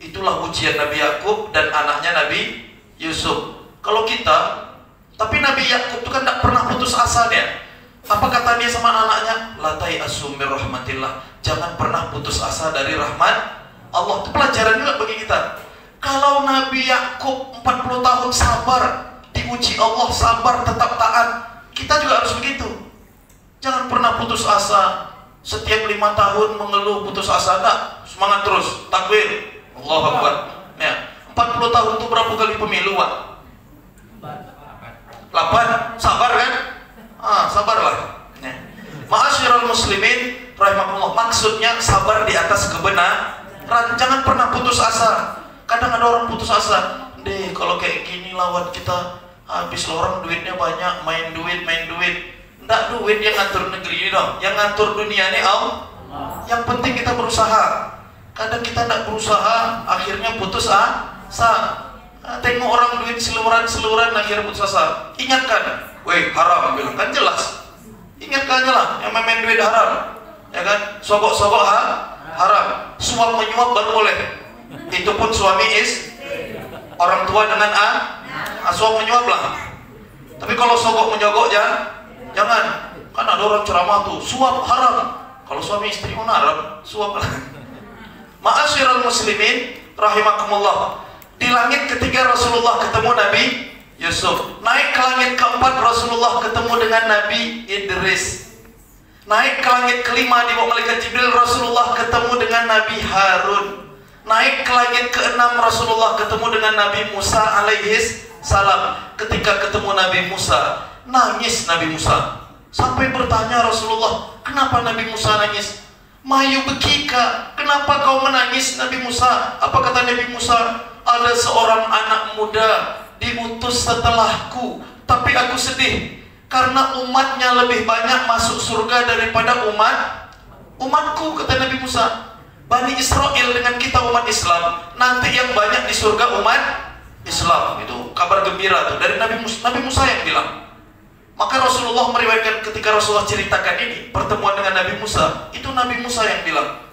Itulah ujian Nabi Yakub dan anaknya Nabi Yusuf. Kalau kita, tapi Nabi Yakub itu kan tidak pernah putus asa dia. Apa kata dia sama anaknya? Latai asumir rahmatillah. Jangan pernah putus asa dari rahmat Allah. Itu pelajaran juga bagi kita. Kalau Nabi Yakub 40 tahun sabar, diuji Allah, sabar tetap taat, kita juga harus begitu. Jangan pernah putus asa. Setiap 5 tahun mengeluh putus asa, enggak. Semangat terus, takbir, Allahu Akbar. Ya, 40 tahun itu berapa kali pemilu, Pak? 8. Sabar kan? Sabarlah. Ya. Ma'asyiral muslimin rahimakumullah. Maksudnya sabar di atas kebenaran. Jangan pernah putus asa. Kadang ada orang putus asa. Deh, kalau kayak gini lawan kita habis, orang duitnya banyak, main duit. Nggak duit yang ngatur negeri ini dong. Yang ngatur dunia ini Allah. Yang penting kita berusaha. Kadang kita nggak berusaha, akhirnya putus asa. Tengok orang duit seluruhan akhirnya putus asa. Ingatkan, weh haram, bilang kan jelas. Ingatkan aja lah, yang main duit haram, ya kan? Sogok-sogok haram. Suap menyuap baru boleh. Itu pun suami orang tua dengan suap menyuap lah. Tapi kalau sogok menyogok jangan. Kan ada orang ceramah tuh, suap haram. Kalau suami istri pun haram, suap lah. Ma'asyiral muslimin rahimakumullah. Di langit ketiga Rasulullah ketemu Nabi Yusuf. Naik ke langit keempat Rasulullah ketemu dengan Nabi Idris. Naik ke langit kelima di bawah malaikat Jibril Rasulullah ketemu dengan Nabi Harun. Naik ke langit keenam Rasulullah ketemu dengan Nabi Musa alaihis salam. Ketika ketemu Nabi Musa, nangis Nabi Musa. Sampai bertanya Rasulullah, kenapa Nabi Musa nangis? Mayu bekika, kenapa kau menangis Nabi Musa? Apa kata Nabi Musa? Ada seorang anak muda diutus setelahku, tapi aku sedih karena umatnya lebih banyak masuk surga daripada umatku, kata Nabi Musa. Bani Israel dengan kita umat Islam, nanti yang banyak di surga umat Islam. Itu kabar gembira tuh dari Nabi Musa yang bilang. Maka Rasulullah meriwayatkan ketika Rasulullah ceritakan ini pertemuan dengan Nabi Musa, itu Nabi Musa yang bilang,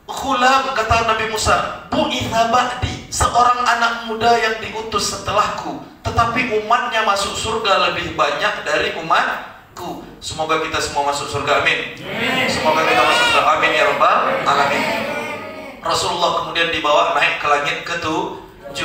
Khulam, kata Nabi Musa, bu'itha ba'di, seorang anak muda yang diutus setelahku, tetapi umatnya masuk surga lebih banyak dari umatku. Semoga kita semua masuk surga, amin. Semoga kita masuk surga, amin ya rabbal alamin. Rasulullah kemudian dibawa naik ke langit ke-7.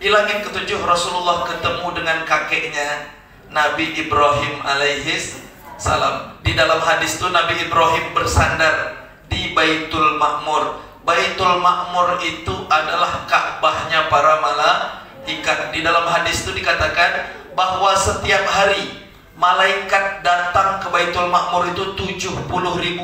Di langit ke-7 Rasulullah ketemu dengan kakeknya Nabi Ibrahim alaihis salam. Di dalam hadis itu Nabi Ibrahim bersandar di Baitul Ma'mur. Baitul Ma'mur itu adalah Ka'bahnya para malaikat. Di dalam hadis itu dikatakan bahwa setiap hari malaikat datang ke Baitul Ma'mur itu 70.000,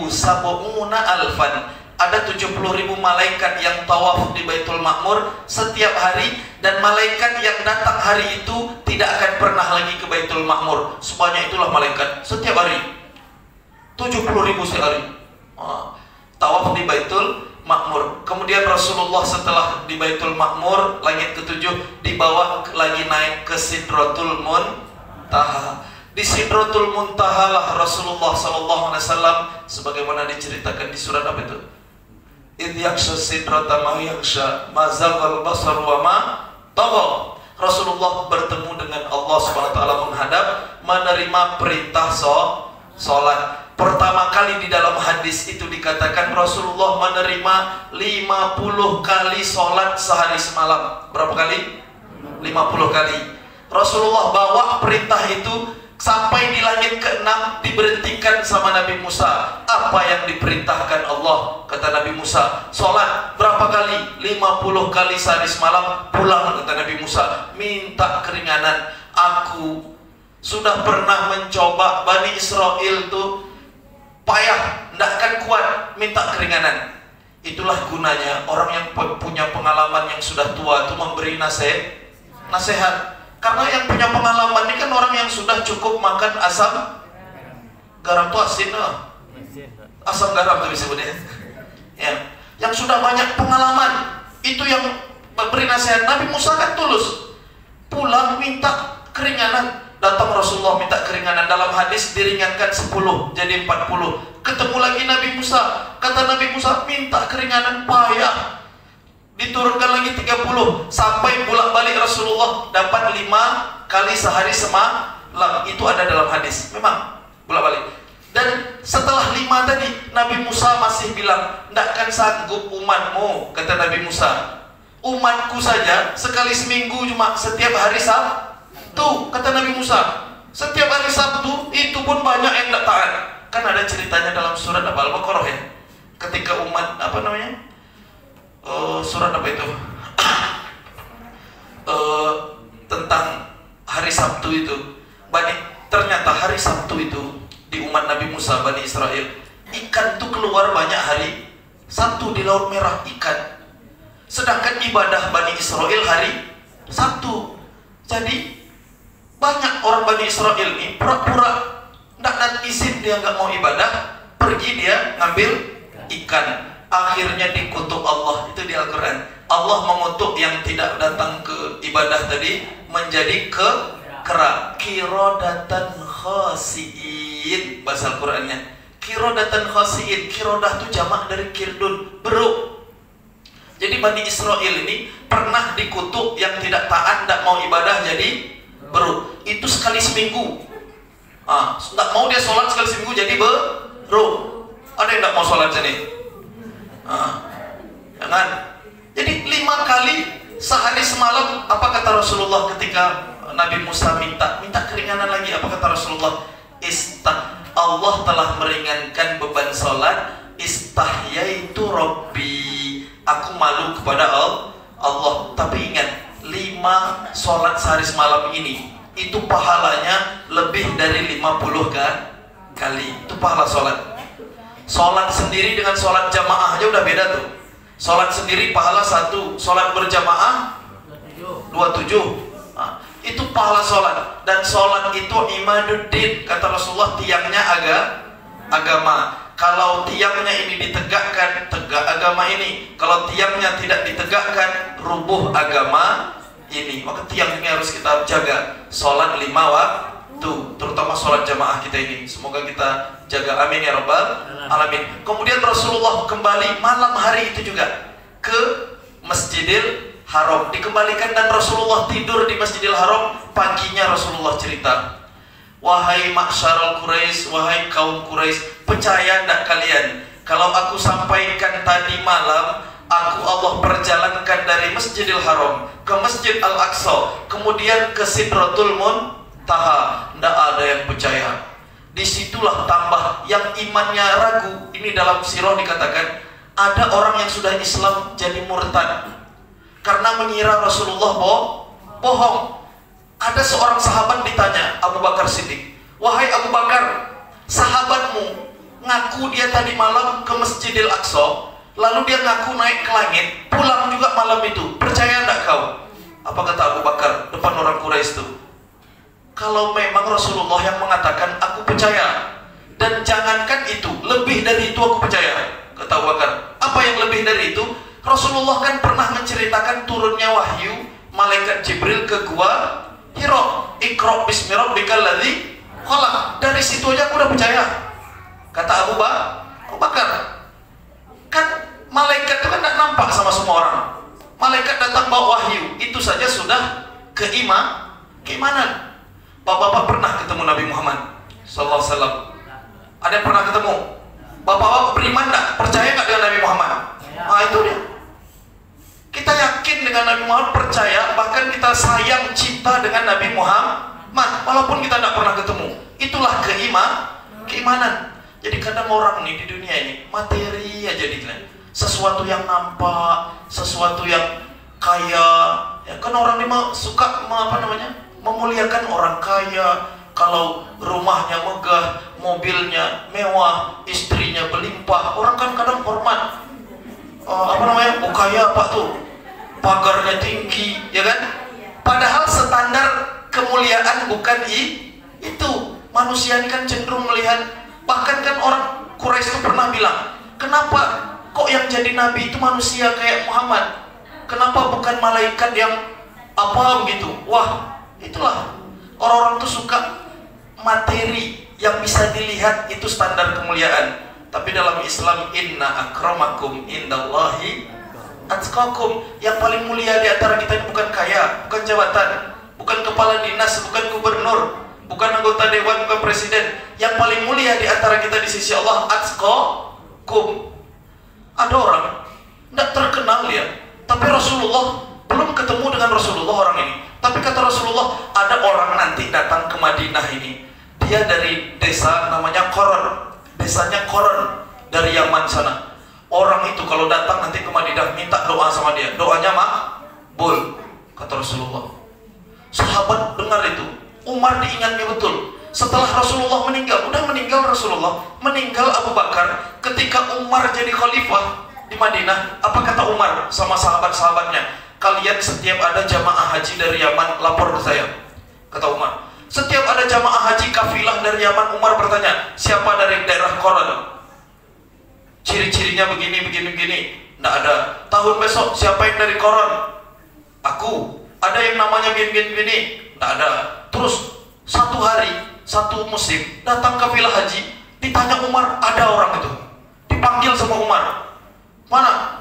sab'una alfan. Ada 70.000 malaikat yang tawaf di Baitul Ma'mur setiap hari, dan malaikat yang datang hari itu tidak akan pernah lagi ke Baitul Ma'mur. Sebanyak itulah malaikat setiap hari, 70.000 sehari tawaf di Baitul Ma'mur. Kemudian Rasulullah setelah di Baitul Ma'mur langit ke-7 dibawa lagi naik ke Sidratul Muntaha. Di Sidratul Muntaha lah Rasulullah SAW, sebagaimana diceritakan di surat apa itu? idh yakhsha sidrata ma yakhsha ma zaghal basar wa ma tagha. Rasulullah bertemu dengan Allah Subhanahu wa taala menghadap, menerima perintah salat. Pertama kali di dalam hadis itu dikatakan Rasulullah menerima 50 kali salat sehari semalam. Berapa kali? 50 kali. Rasulullah bawa perintah itu sampai di langit ke-6, diberhentikan sama Nabi Musa. Apa yang diperintahkan Allah? Kata Nabi Musa, sholat berapa kali? 50 kali sehari semalam. Pulang, kata Nabi Musa, minta keringanan. Aku sudah pernah mencoba Bani Israel tuh payah, tidak akan kuat, minta keringanan. Itulah gunanya orang yang punya pengalaman, yang sudah tua itu memberi nasihat. Karena yang punya pengalaman ini kan orang yang sudah cukup makan asam garam tuh asin loh. Asam garam tuh disebutnya. Ya, yang sudah banyak pengalaman itu yang memberi nasihat. Nabi Musa kan tulus. Pulang minta keringanan. Datang Rasulullah minta keringanan. Dalam hadis diringankan 10 jadi 40. Ketemu lagi Nabi Musa. Kata Nabi Musa, minta keringanan, payah. Diturunkan lagi 30 sampai bolak-balik Rasulullah dapat 5 kali sehari semalam. Itu ada dalam hadis. Memang bolak-balik. Dan setelah 5 tadi Nabi Musa masih bilang, "Tidak akan sanggup umatmu," kata Nabi Musa. "Umatku saja sekali seminggu cuma setiap hari Sabtu," kata Nabi Musa. Setiap hari Sabtu itu pun banyak yang tidak taat. Kan ada ceritanya dalam surat Al-Baqarah ya. Ketika umat surat apa itu tentang hari Sabtu itu, ternyata hari Sabtu itu di umat Nabi Musa, Bani Israel, ikan tuh keluar banyak hari Sabtu di Laut Merah, ikan. Sedangkan ibadah Bani Israel hari Sabtu. Jadi banyak orang Bani Israel ini pura-pura tidak izin, dia nggak mau ibadah, pergi dia ngambil ikan. Akhirnya dikutuk Allah. Itu di Al-Quran. Allah mengutuk yang tidak datang ke ibadah tadi menjadi kera. Kirodatan khasiin, bahasa Al-Qurannya. Kirodatan khasiin. Kirodah itu jamak dari kirdun, beruk. Jadi Bani Israel ini pernah dikutuk yang tidak taat, tidak mau ibadah jadi beruk. Itu sekali seminggu. Tidak mau dia sholat sekali seminggu jadi beruk. Ada yang tidak mau sholat sini? Jangan. Jadi 5 kali sehari semalam. Apa kata Rasulullah ketika Nabi Musa minta keringanan lagi? Apa kata Rasulullah? Allah telah meringankan beban sholat. Istahyaitu Rabbi, aku malu kepada Allah. Tapi ingat, 5 sholat sehari semalam ini itu pahalanya lebih dari 50 kali. Itu pahala sholat. Sholat sendiri dengan sholat jamaah aja udah beda tuh. Sholat sendiri pahala 1, sholat berjamaah 27. Itu pahala sholat. Dan sholat itu imaduddin, kata Rasulullah, tiangnya agama. Kalau tiangnya ini ditegakkan, tegak agama ini. Kalau tiangnya tidak ditegakkan, rubuh agama ini. Maka tiang ini harus kita jaga. Sholat 5 waktu, terutama sholat jamaah kita ini. Semoga kita jaga, amin ya rabbal alamin. Kemudian Rasulullah kembali malam hari itu juga ke Masjidil Haram, dikembalikan, dan Rasulullah tidur di Masjidil Haram. Paginya Rasulullah cerita, "Wahai ma'syarul Quraisy, wahai kaum Quraisy, percaya tidak kalian kalau aku sampaikan tadi malam aku Allah perjalankan dari Masjidil Haram ke Masjid Al-Aqsa, kemudian ke Sidratul Muntaha?" Tidak ada yang percaya. Disitulah tambah yang imannya ragu. Ini dalam sirah dikatakan ada orang yang sudah Islam jadi murtad karena mengira Rasulullah bohong. Ada seorang sahabat ditanya Abu Bakar Siddiq, "Wahai Abu Bakar, sahabatmu ngaku dia tadi malam ke Masjidil Aqsa, lalu dia ngaku naik ke langit, pulang juga malam itu, percaya enggak kau?" Apa kata Abu Bakar depan orang Quraisy itu? "Kalau memang Rasulullah yang mengatakan, aku percaya. Dan jangankan itu, lebih dari itu aku percaya," kata Abu Bakar. Apa yang lebih dari itu? Rasulullah kan pernah menceritakan turunnya wahyu malaikat Jibril ke gua Hira. "Iqra bismi rabbikal ladzi khalaq." Dari situ aja aku udah percaya, kata Abu Bakar. Kan Malaikat itu kan tidak nampak sama semua orang. Malaikat datang bawa wahyu, itu saja sudah keimanan. Bapak-bapak pernah ketemu Nabi Muhammad sallallahu alaihi wasallam? Ada yang pernah ketemu? Bapak-bapak beriman enggak? Percaya enggak dengan Nabi Muhammad? Nah, itu dia. Kita yakin dengan Nabi Muhammad, percaya, bahkan kita sayang, cinta dengan Nabi Muhammad walaupun kita tidak pernah ketemu. Itulah keimanan. Jadi kadang orang nih di dunia ini materi aja dilihat, sesuatu yang nampak, sesuatu yang kaya, ya kan orang ini suka memuliakan orang kaya. Kalau rumahnya megah, mobilnya mewah, istrinya berlimpah, orang kan kadang hormat. Oh kaya apa tuh, pagarnya tinggi, ya kan? Padahal standar kemuliaan bukan itu. Manusia ini kan cenderung melihat, bahkan kan orang Quraisy itu pernah bilang, kenapa kok yang jadi nabi itu manusia kayak Muhammad? Kenapa bukan malaikat yang apa begitu? Wah, itulah orang-orang tuh suka materi yang bisa dilihat, itu standar kemuliaan. Tapi dalam Islam, inna akramakum indallahi atqakum. Yang paling mulia di antara kita ini bukan kaya, bukan jabatan, bukan kepala dinas, bukan gubernur, bukan anggota dewan, bukan presiden. Yang paling mulia di antara kita di sisi Allah atqakum. Ada orang tidak terkenal ya, tapi Rasulullah belum ketemu dengan Rasulullah orang ini. Tapi kata Rasulullah, ada orang nanti datang ke Madinah ini, dia dari desa namanya Qoron, desanya Qoron, dari Yaman sana. Orang itu kalau datang nanti ke Madinah, minta doa sama dia, doanya makbul, kata Rasulullah. Sahabat dengar itu, Umar diingatnya betul. Setelah Rasulullah meninggal, udah meninggal Rasulullah, meninggal Abu Bakar, ketika Umar jadi khalifah di Madinah, apa kata Umar sama sahabat-sahabatnya? Kalian setiap ada jamaah haji dari Yaman lapor ke saya, kata Umar. Setiap ada jamaah haji kafilah dari Yaman, Umar bertanya, siapa dari daerah Qoron? Ciri-cirinya begini. Nggak ada. Tahun besok siapa yang dari Qoron? Aku. Ada yang namanya begini. Nggak ada. Terus satu hari, satu musim datang kafilah haji, ditanya Umar, ada orang itu, dipanggil sama Umar, mana?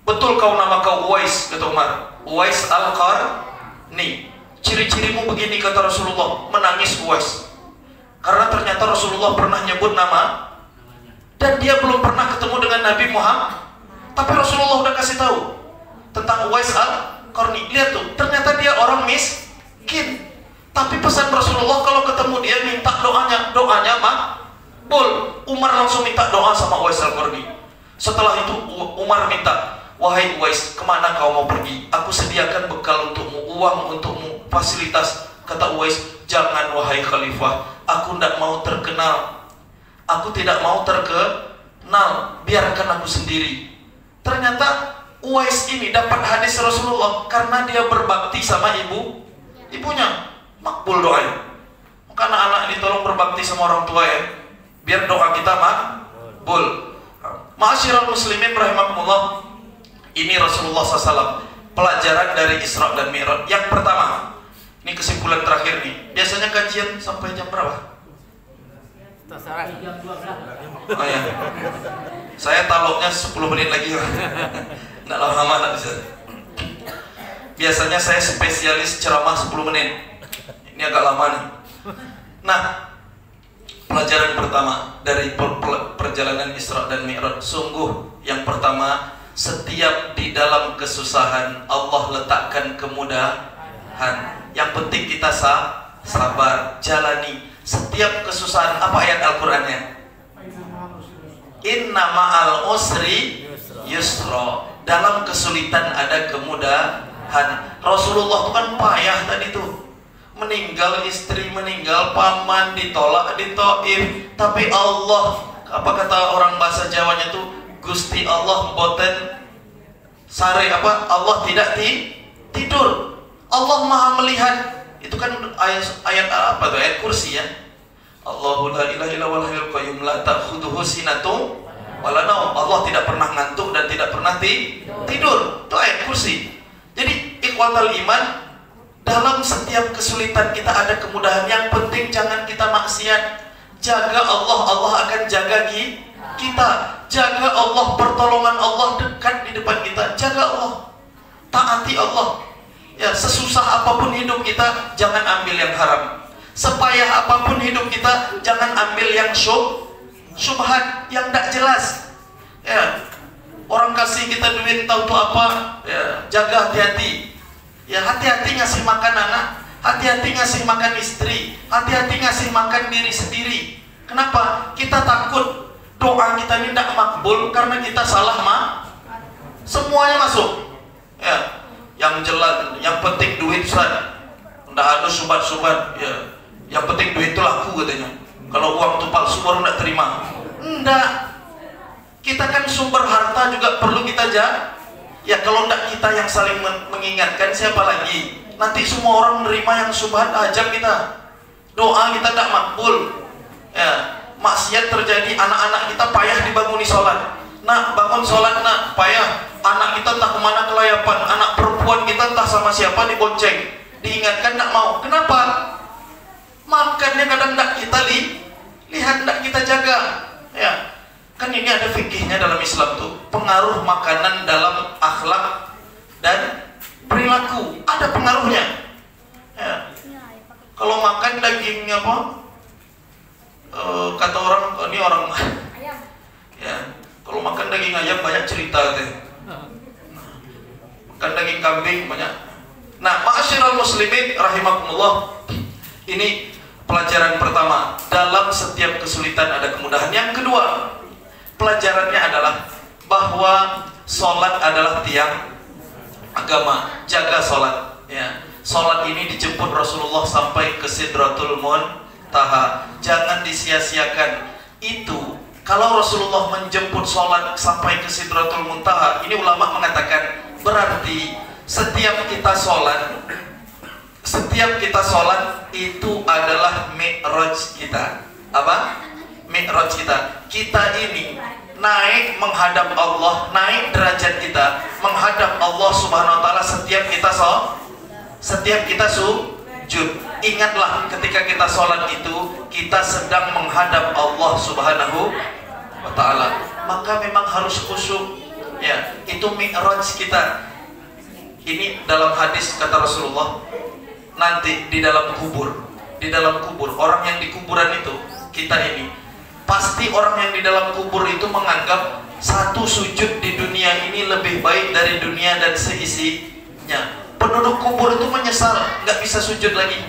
Betul kau, nama kau Uwais, kata Umar. Uwais Al-Qarni. Ciri-cirimu begini, kata Rasulullah. Menangis Uwais, karena ternyata Rasulullah pernah nyebut nama, dan dia belum pernah ketemu dengan Nabi Muhammad, tapi Rasulullah udah kasih tahu tentang Uwais Al-Qarni. Lihat tuh, ternyata dia orang miskin, tapi pesan Rasulullah kalau ketemu dia minta doanya makbul. Umar langsung minta doa sama Uwais Al-Qarni. Setelah itu Umar minta, wahai Uwais, kemana kau mau pergi? Aku sediakan bekal untukmu, uang untukmu, fasilitas. Kata Uwais, jangan wahai khalifah, aku tidak mau terkenal. Aku tidak mau terkenal, biarkan aku sendiri. Ternyata Uwais ini dapat hadis Rasulullah karena dia berbakti sama ibunya. Makbul doanya. Maka anak-anak ini tolong berbakti sama orang tua ya, biar doa kita makbul. Ma'asyiral muslimin rahimakumullah. Ini Rasulullah SAW, pelajaran dari Isra dan Mi'raj. Yang pertama, ini kesimpulan terakhir nih. Biasanya kajian sampai jam berapa? Oh ya, saya taloknya 10 menit lagi. Nggak lama tak bisa. Biasanya saya spesialis ceramah 10 menit. Ini agak lama nih. Nah, pelajaran pertama dari perjalanan Isra dan Mi'raj. Sungguh, yang pertama, setiap di dalam kesusahan Allah letakkan kemudahan. Yang penting kita sabar, jalani setiap kesusahan. Apa ayat Al-Qur'annya? Inna ma'al usri yusra. Dalam kesulitan ada kemudahan. Rasulullah itu kan payah tadi tuh, meninggal istri, meninggal paman, ditolak di Taif, tapi Allah, apa kata orang bahasa Jawanya tuh, Gusti Allah boten sare, apa, Allah tidak tidur, Allah maha melihat. Itu kan ayat apa tuh, ayat kursi ya. Allahu la ilaha illa huwal hayyul qayyum la ta'khudhuhu sinatun wala naum. Allah tidak pernah ngantuk dan tidak pernah tidur. Itu ayat kursi. Jadi ikhwatal iman, dalam setiap kesulitan kita ada kemudahan. Yang penting jangan kita maksiat. Jaga Allah, Allah akan jaga kita, jaga Allah, pertolongan Allah dekat di depan kita. Jaga Allah, taati Allah. Ya, sesusah apapun hidup kita, jangan ambil yang haram. Sepayah apapun hidup kita, jangan ambil yang syubhat, yang tidak jelas. Ya, orang kasih kita duit tahu tuh apa, ya, jaga, hati-hati. Ya, hati-hati ngasih makan anak, hati-hati ngasih makan istri, hati-hati ngasih makan diri sendiri. Kenapa? Kita takut doa kita ini tidak makbul karena kita salah semuanya masuk. Ya, yang jelas, yang penting duit Ustaz. Tidak ada subat-subat. Ya, yang penting duit itu laku katanya. Kalau uang itu palsu baru tidak terima. Enggak. Kita kan sumber harta juga perlu kita jaga. Ya, kalau tidak kita yang saling mengingatkan, siapa lagi? Nanti semua orang menerima yang subhat ajab kita. Doa kita tidak makbul. Ya, maksiat terjadi, anak-anak kita payah dibanguni sholat. Nak, bangun sholat nak, payah. Anak kita entah kemana kelayapan. Anak perempuan kita entah sama siapa dibonceng. Diingatkan tidak mau. Kenapa? Makannya kadang tidak kita lihat, tidak kita jaga. Ya, kan ini ada fikihnya dalam Islam tuh. Pengaruh makanan dalam akhlak dan perilaku, ada pengaruhnya. Ya. Kalau makan daging apa? Kata orang, ini orang ayam. Ya, kalau makan daging ayam banyak cerita teh. Makan daging kambing banyak. Nah, ma'asyiral muslimin rahimakumullah. Ini pelajaran pertama. Dalam setiap kesulitan ada kemudahan. Yang kedua, pelajarannya adalah bahwa sholat adalah tiang agama. Jaga sholat. Ya, sholat ini dijemput Rasulullah sampai ke Sidratul Muntaha. Jangan disia-siakan. Itu kalau Rasulullah menjemput sholat sampai ke Sidratul Muntaha, ini ulama mengatakan berarti setiap kita sholat itu adalah mi'raj kita. Apa? Mi'raj kita. Kita ini naik menghadap Allah, naik derajat kita menghadap Allah Subhanahu wa taala setiap kita sujud. Ingatlah ketika kita sholat itu kita sedang menghadap Allah Subhanahu wa taala. Maka memang harus khusyuk. Ya, itu mi'raj kita. Ini dalam hadis kata Rasulullah, nanti di dalam kubur orang yang di kuburan itu, kita ini pasti orang yang di dalam kubur itu menganggap satu sujud di dunia ini lebih baik dari dunia dan seisinya. Penduduk kubur itu menyesal nggak bisa sujud lagi.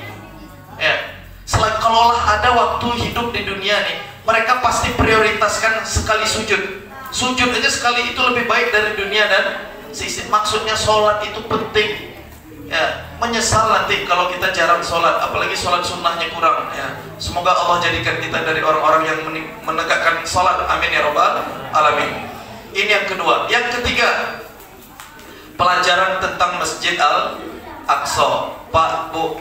Ya, kalaulah ada waktu hidup di dunia nih, mereka pasti prioritaskan sekali sujud aja sekali, itu lebih baik dari dunia dan sisi. Maksudnya sholat itu penting. Ya, menyesal nanti kalau kita jarang sholat, apalagi sholat sunnahnya kurang. Ya, semoga Allah jadikan kita dari orang-orang yang menegakkan sholat. Amin ya rabbal alamin. Ini yang kedua. Yang ketiga, pelajaran tentang Masjid Al-Aqsa. Pak, Bu,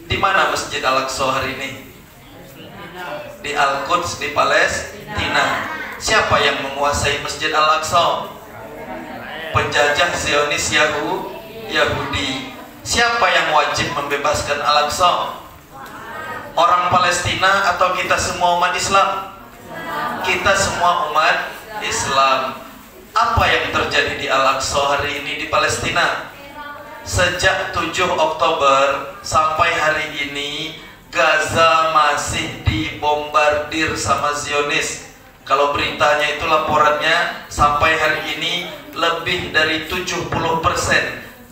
di mana Masjid Al-Aqsa hari ini? Di Al-Quds, di Palestina. Siapa yang menguasai Masjid Al-Aqsa? Penjajah Zionis Yahudi. Siapa yang wajib membebaskan Al-Aqsa? Orang Palestina atau kita semua umat Islam? Kita semua umat Islam. Apa yang terjadi di Al-Aqsa hari ini di Palestina? Sejak 7 Oktober sampai hari ini Gaza masih dibombardir sama Zionis. Kalau beritanya itu laporannya sampai hari ini lebih dari 70%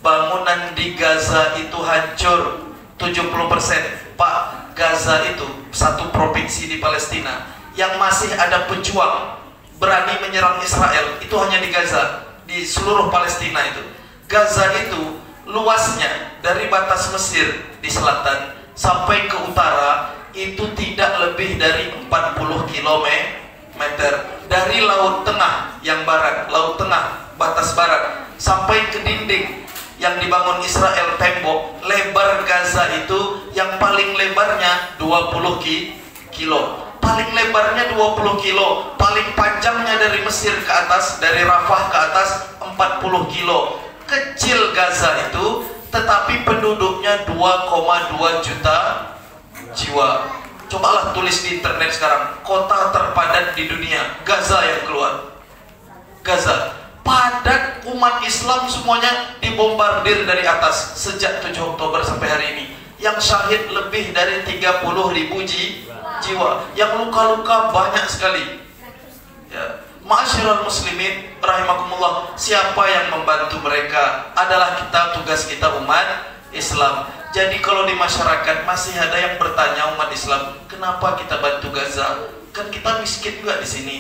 bangunan di Gaza itu hancur. 70%. Pak, Gaza itu satu provinsi di Palestina yang masih ada pejuang berani menyerang Israel, itu hanya di Gaza. Di seluruh Palestina itu, Gaza itu luasnya dari batas Mesir di selatan sampai ke utara itu tidak lebih dari 40 km. Dari Laut Tengah yang barat, Laut Tengah batas barat, sampai ke dinding yang dibangun Israel, tembok lebar Gaza itu yang paling lebarnya 20 kilo. Paling lebarnya 20 kilo, paling panjangnya dari Mesir ke atas, dari Rafah ke atas 40 kilo. Kecil Gaza itu, tetapi penduduknya 2,2 juta jiwa. Cobalah tulis di internet sekarang, kota terpadat di dunia, Gaza yang keluar. Gaza, padat, umat Islam semuanya dibombardir dari atas sejak 7 Oktober sampai hari ini. Yang syahid lebih dari 30.000 jiwa, yang luka-luka banyak sekali. Ya, ma'asyiral muslimin rahimakumullah, siapa yang membantu mereka adalah kita, tugas kita umat Islam. Jadi kalau di masyarakat masih ada yang bertanya umat Islam, kenapa kita bantu Gaza? Kan kita miskin juga di sini,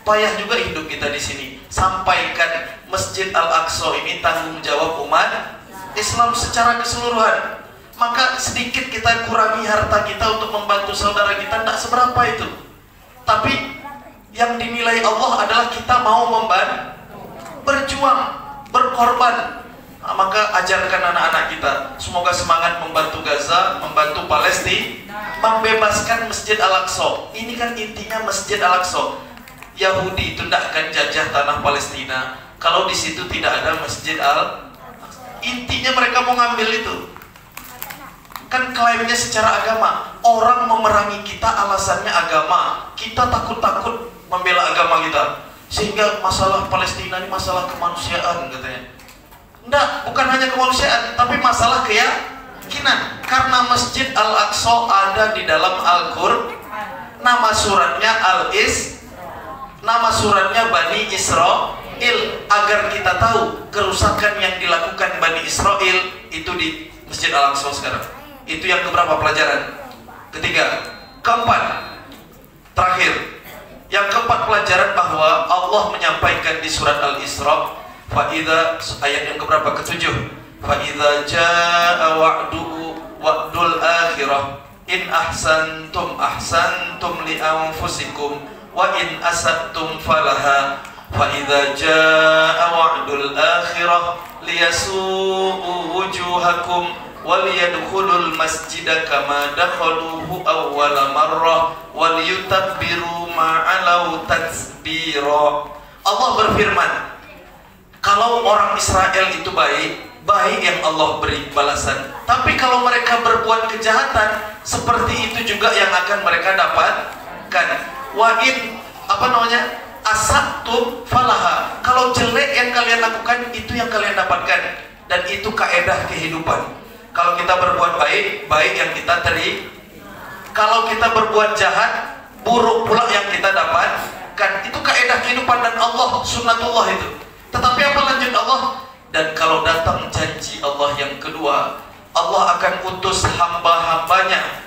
payah juga hidup kita di sini. Sampaikan Masjid Al-Aqsa ini tanggung jawab umat Islam secara keseluruhan. Maka sedikit kita kurangi harta kita untuk membantu saudara kita, tidak seberapa itu. Tapi yang dinilai Allah adalah kita mau membantu, berjuang, berkorban. Nah, maka ajarkan anak-anak kita, semoga semangat membantu Gaza, membantu Palestina, membebaskan Masjid Al-Aqsa. Ini kan intinya Masjid Al-Aqsa. Yahudi itu tidak akan jajah tanah Palestina kalau di situ tidak ada Masjid Al-Aqsa. Intinya mereka mau ngambil itu. Kan klaimnya secara agama, orang memerangi kita alasannya agama. Kita takut-takut membela agama kita, sehingga masalah Palestina ini masalah kemanusiaan katanya. Enggak, bukan hanya kemanusiaan, tapi masalah keyakinan. Karena Masjid Al-Aqsa ada di dalam Al-Qur'an. Nama suratnya nama suratnya Bani Israel, agar kita tahu kerusakan yang dilakukan Bani Israel itu di Masjid Al-Aqsa sekarang. Itu yang keberapa pelajaran? Ketiga. Keempat, terakhir. Yang keempat pelajaran bahwa Allah menyampaikan di surat Al-Isra, Fa'idha, ayat yang keberapa? Ketujuh. Fa'idha ja'a wa'dul akhirah in ahsantum ahsantum li anfusikum wa in asabtum falaha. Fa'idha ja'a wa'dul akhirah liyasu'u wujuhakum waliyadkhulul masjida kama dakhaluhu awwala marrah waliyutabbiru ma'alau tatsbira. Allah berfirman, kalau orang Israel itu baik yang Allah beri balasan. Tapi kalau mereka berbuat kejahatan, seperti itu juga yang akan mereka dapatkan. Wa in asabtum falaha. Kalau jelek yang kalian lakukan, itu yang kalian dapatkan. Dan itu kaedah kehidupan. Kalau kita berbuat baik yang kita terima. Kalau kita berbuat jahat, buruk pula yang kita dapatkan. Itu kaedah kehidupan dan Allah, sunnatullah itu. Tetapi apa lanjut Allah? Dan kalau datang janji Allah yang kedua, Allah akan utus hamba-hambanya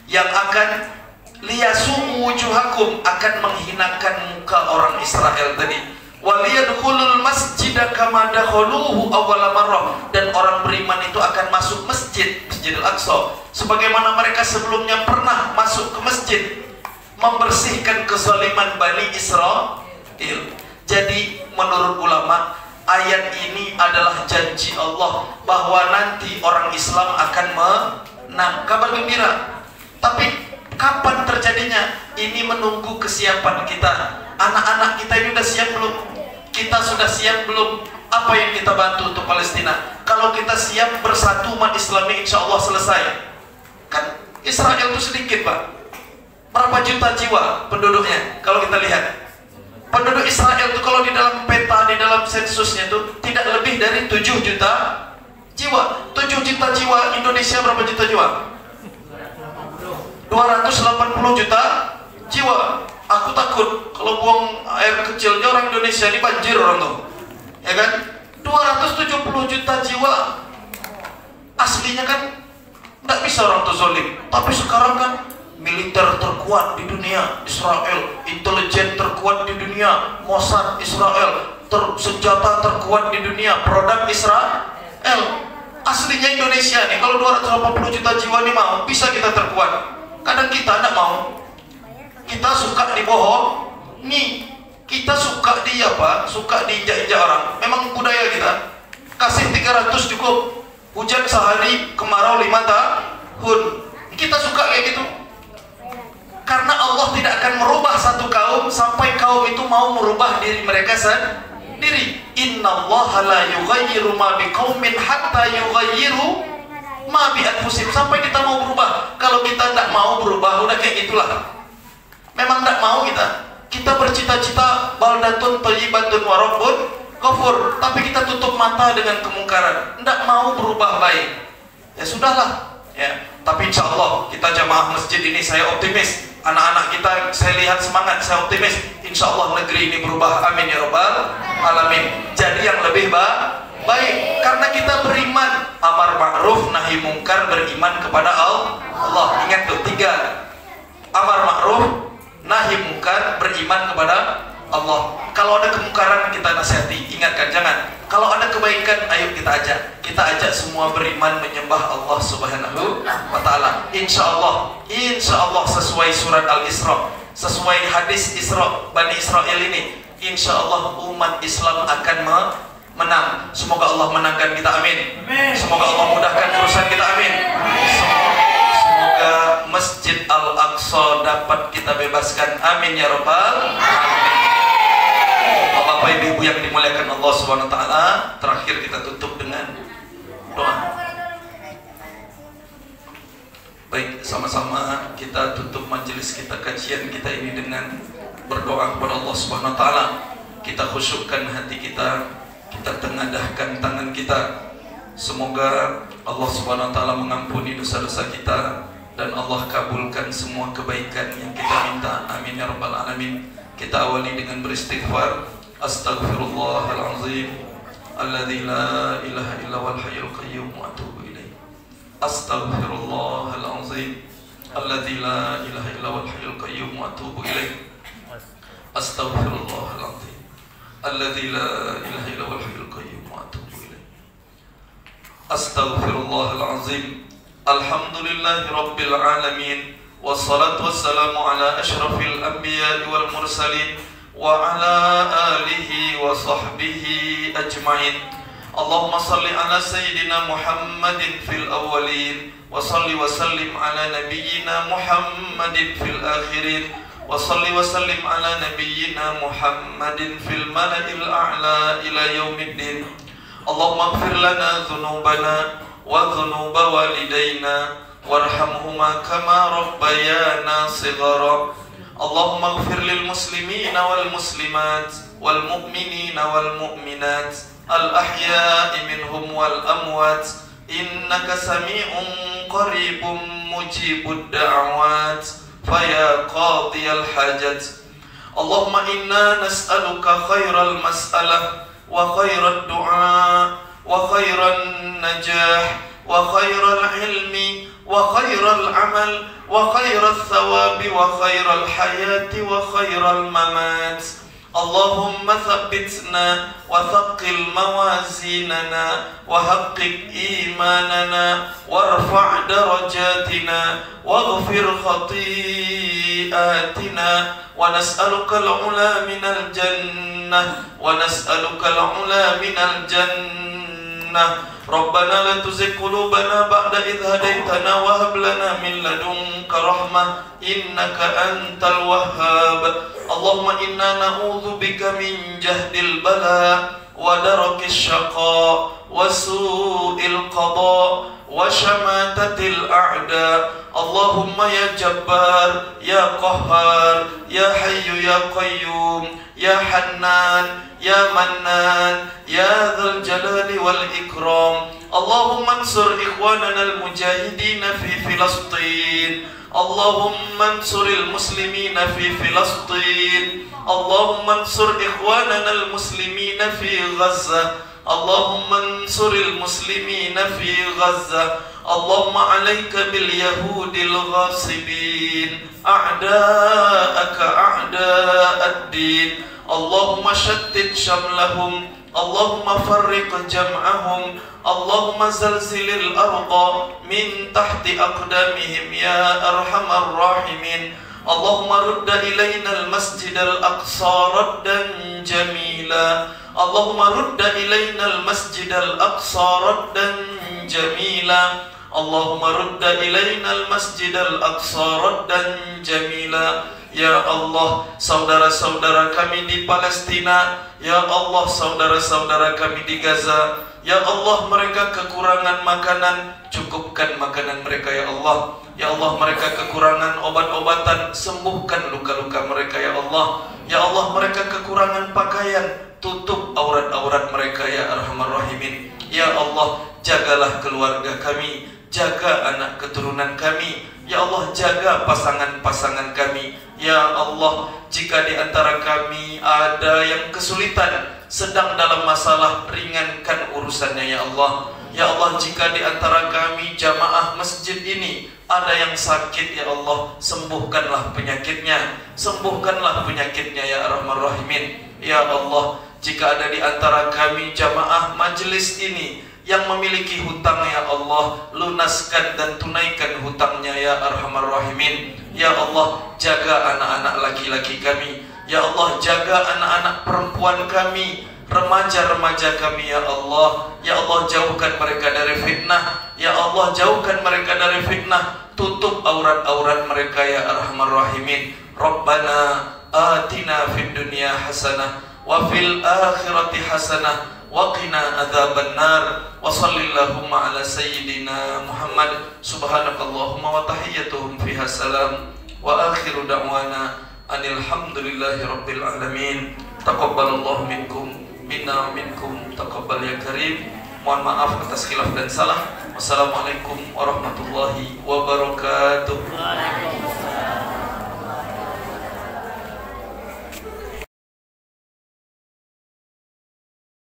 yang akan liyasu'u wujuhakum, akan menghinakan muka orang Israel tadi. Waliyadkhulul masjida kama dakhaluhu awwala marrah, dan orang beriman itu akan masuk Masjid Al-Aqsa sebagaimana mereka sebelumnya pernah masuk ke masjid, membersihkan kezaliman Bani Israel. Jadi menurut ulama, ayat ini adalah janji Allah bahwa nanti orang Islam akan menang, kabar gembira. Tapi kapan terjadinya? Ini menunggu kesiapan kita. Anak-anak kita ini sudah siap belum? Kita sudah siap belum? Apa yang kita bantu untuk Palestina? Kalau kita siap bersatu umat Islami, insya Allah selesai. Kan Israel itu sedikit, Pak. Berapa juta jiwa penduduknya? Kalau kita lihat, penduduk Israel itu kalau di dalam peta, di dalam sensusnya itu tidak lebih dari 7 juta jiwa. 7 juta jiwa. Indonesia berapa juta jiwa? 280 juta jiwa. Aku takut kalau buang air kecilnya orang Indonesia ini banjir orang tuh, ya kan? 270 juta jiwa. Aslinya kan nggak bisa orang tuh zolim. Tapi sekarang kan militer terkuat di dunia Israel, intelijen terkuat di dunia Mossad Israel, senjata terkuat di dunia produk Israel. Aslinya Indonesia nih, kalau 280 juta jiwa nih mau, bisa kita terkuat. Kadang kita tidak mau, kita suka dibohong nih, kita suka suka diinjak-injak orang. Memang budaya kita. Kasih 300 cukup, hujan sehari, kemarau 5 tahun. Kita suka kayak gitu. Karena Allah tidak akan merubah satu kaum sampai kaum itu mau merubah diri mereka sendiri. Innallaha la yughayyiru ma biqaumin hatta yughayyiru ma bi anfusihim. Sampai kita mau berubah. Kalau kita tidak mau berubah, udah kayak memang tidak mau kita bercita-cita baldatun thayyibatun wa rabbun ghafur, tapi kita tutup mata dengan kemungkaran, tidak mau berubah baik. Ya sudahlah, ya. Tapi insya Allah kita jamaah masjid ini, saya optimis. Anak-anak kita saya lihat semangat, saya optimis. Insya Allah negeri ini berubah. Amin ya rabbal alamin. Jadi yang lebih baik, karena kita beriman amar ma'ruf nahi mungkar, beriman kepada Allah. Ingat tuh 3, amar ma'ruf nahi mungkar, beriman kepada Allah. Kalau ada kemungkaran kita nasihati, ingatkan, jangan. Kalau ada kebaikan, ayo kita ajak semua beriman menyembah Allah Subhanahu wa ta'ala. Insya Allah sesuai surat Al-Isra, sesuai hadis Isra Bani Israel ini, insya Allah umat Islam akan menang. Semoga Allah menangkan kita, amin. Semoga Allah mudahkan urusan kita, amin. Semoga Masjid Al-Aqsa dapat kita bebaskan, amin ya rabbal alamin. Bapak Ibu yang dimuliakan Allah Subhanahu wa taala, terakhir kita tutup dengan doa. Baik, sama-sama kita tutup majelis kita, kajian kita ini dengan berdoa kepada Allah Subhanahu wa taala. Kita khusyukkan hati kita, kita tengadahkan tangan kita. Semoga Allah Subhanahu wa taala mengampuni dosa-dosa kita dan Allah kabulkan semua kebaikan yang kita minta, amin ya rabbal alamin. Kita awali dengan beristighfar. Astaghfirullahalazim alladzi la ilaha illa huwal hayyul qayyum wa atubu ilaih. Astaghfirullahalazim alladzi la ilaha illa huwal hayyul qayyum wa atubu ilaih. Astaghfirullahalazim alladzi la ilaha illa huwal hayyul qayyum wa atubu ilaih. Astaghfirullahalazim. Alhamdulillahi rabbil alamin. Wassalatu wassalamu ala asyrafil anbiya'i wal mursalin wa ala alihi wa sahbihi ajma'in. Allahumma salli ala sayyidina Muhammadin fil awwalin wa salli wa sallim ala nabiyyina Muhammadin fil akhirin wa salli wa sallim ala nabiyyina Muhammadin fil mala'il a'la ila yaumiddin. Allahumma ighfir lana dhunubana wa dhunuba walidayna warhamhuma kama rabbayana shighara. Allahumma ighfir lil muslimina wal muslimat wal mu'minina wal mu'minat al ahya'i minhum wal amwat innaka sami'un qaribun mujibud da'awat faya qadiyal hajat. Allahumma inna nas'aluka khairal mas'alah wa khairal du'a wa khairan najah wa khairal ilmi wa khairal amal wa khairal thawabi wa khairal hayati wa khairal mamat. Allahumma thabbitna wa thaqqil mawazinana wa haqqiq imanana warfa' darajatina waghfir khati'atina wa nas'aluka al-'ula minal jannah wa nas'aluka al-'ula minal jannah. Rabbana la tuzigh qulubana ba'da idh hadaitana wa hab lana min ladunka rahmah innaka antal wahhab. Allahumma inna na'udzu bika min jahdil bala wa darakis syaqa wa su'il qada wa syamatatil a'da. Allahumma ya Jabbar ya Qahhar ya Hayyu ya Qayyum ya Hannan ya Mannan ya Dzal Jalali wal Ikram. Allahumma ansur ikhwanana al-mujahidina fi Filastin. Allahumma ansuril muslimina fi Filastin. Allahumma ansur ikhwanana al-muslimina fi Gaza. Allahumma ansuril muslimina fi Gaza. Allahumma alayka bil yahudil ghasibin a'da'aka a'da'ad-din. Allahumma shattit shamlahum. Allahumma farriq jam'ahum. Allahumma zalzilil arda min tahti aqdamihim ya arhamar rahimin. Allahumma rudda ilayna al-masjid al-aqsa raddan jamila. Allahumma rudda ilayna al-masjid al-aqsa raddan jamila. Allahumma rudda ilayna al-masjid al-aqsa raddan jamila. Ya Allah, saudara-saudara kami di Palestina, ya Allah, saudara-saudara kami di Gaza, ya Allah, mereka kekurangan makanan, cukupkan makanan mereka ya Allah. Ya Allah, mereka kekurangan obat-obatan, sembuhkan luka-luka mereka ya Allah. Ya Allah, mereka kekurangan pakaian, tutup aurat-aurat mereka ya Arhamar Rahimin. Ya Allah, jagalah keluarga kami, jaga anak keturunan kami. Ya Allah, jaga pasangan-pasangan kami. Ya Allah, jika di antara kami ada yang kesulitan, sedang dalam masalah, ringankan urusannya ya Allah. Ya Allah, jika di antara kami jamaah masjid ini ada yang sakit ya Allah, sembuhkanlah penyakitnya, sembuhkanlah penyakitnya ya Arhamar Rahimin. Ya Allah, jika ada di antara kami jamaah majelis ini yang memiliki hutang ya Allah, lunaskan dan tunaikan hutangnya ya Arhamar Rahimin. Ya Allah, jaga anak-anak laki-laki kami. Ya Allah, jaga anak-anak perempuan kami, remaja-remaja kami ya Allah. Ya Allah, jauhkan mereka dari fitnah. Ya Allah, jauhkan mereka dari fitnah. Tutup aurat-aurat mereka ya Arhamar Rahimin. Rabbana atina fid dunya hasanah wa fil akhirati hasanah wa qina adzabannar. Wa sallallahu ala sayyidina Muhammad. Subhanakallahumma wa tahiyyatuhum fiha salam. Wa akhiru da'wana anil hamdulillahi rabbil alamin. Taqabbalallahu minkum minna minkum taqabbal ya karim. Mohon maaf atas khilaf dan salah. Wassalamualaikum warahmatullahi wabarakatuh.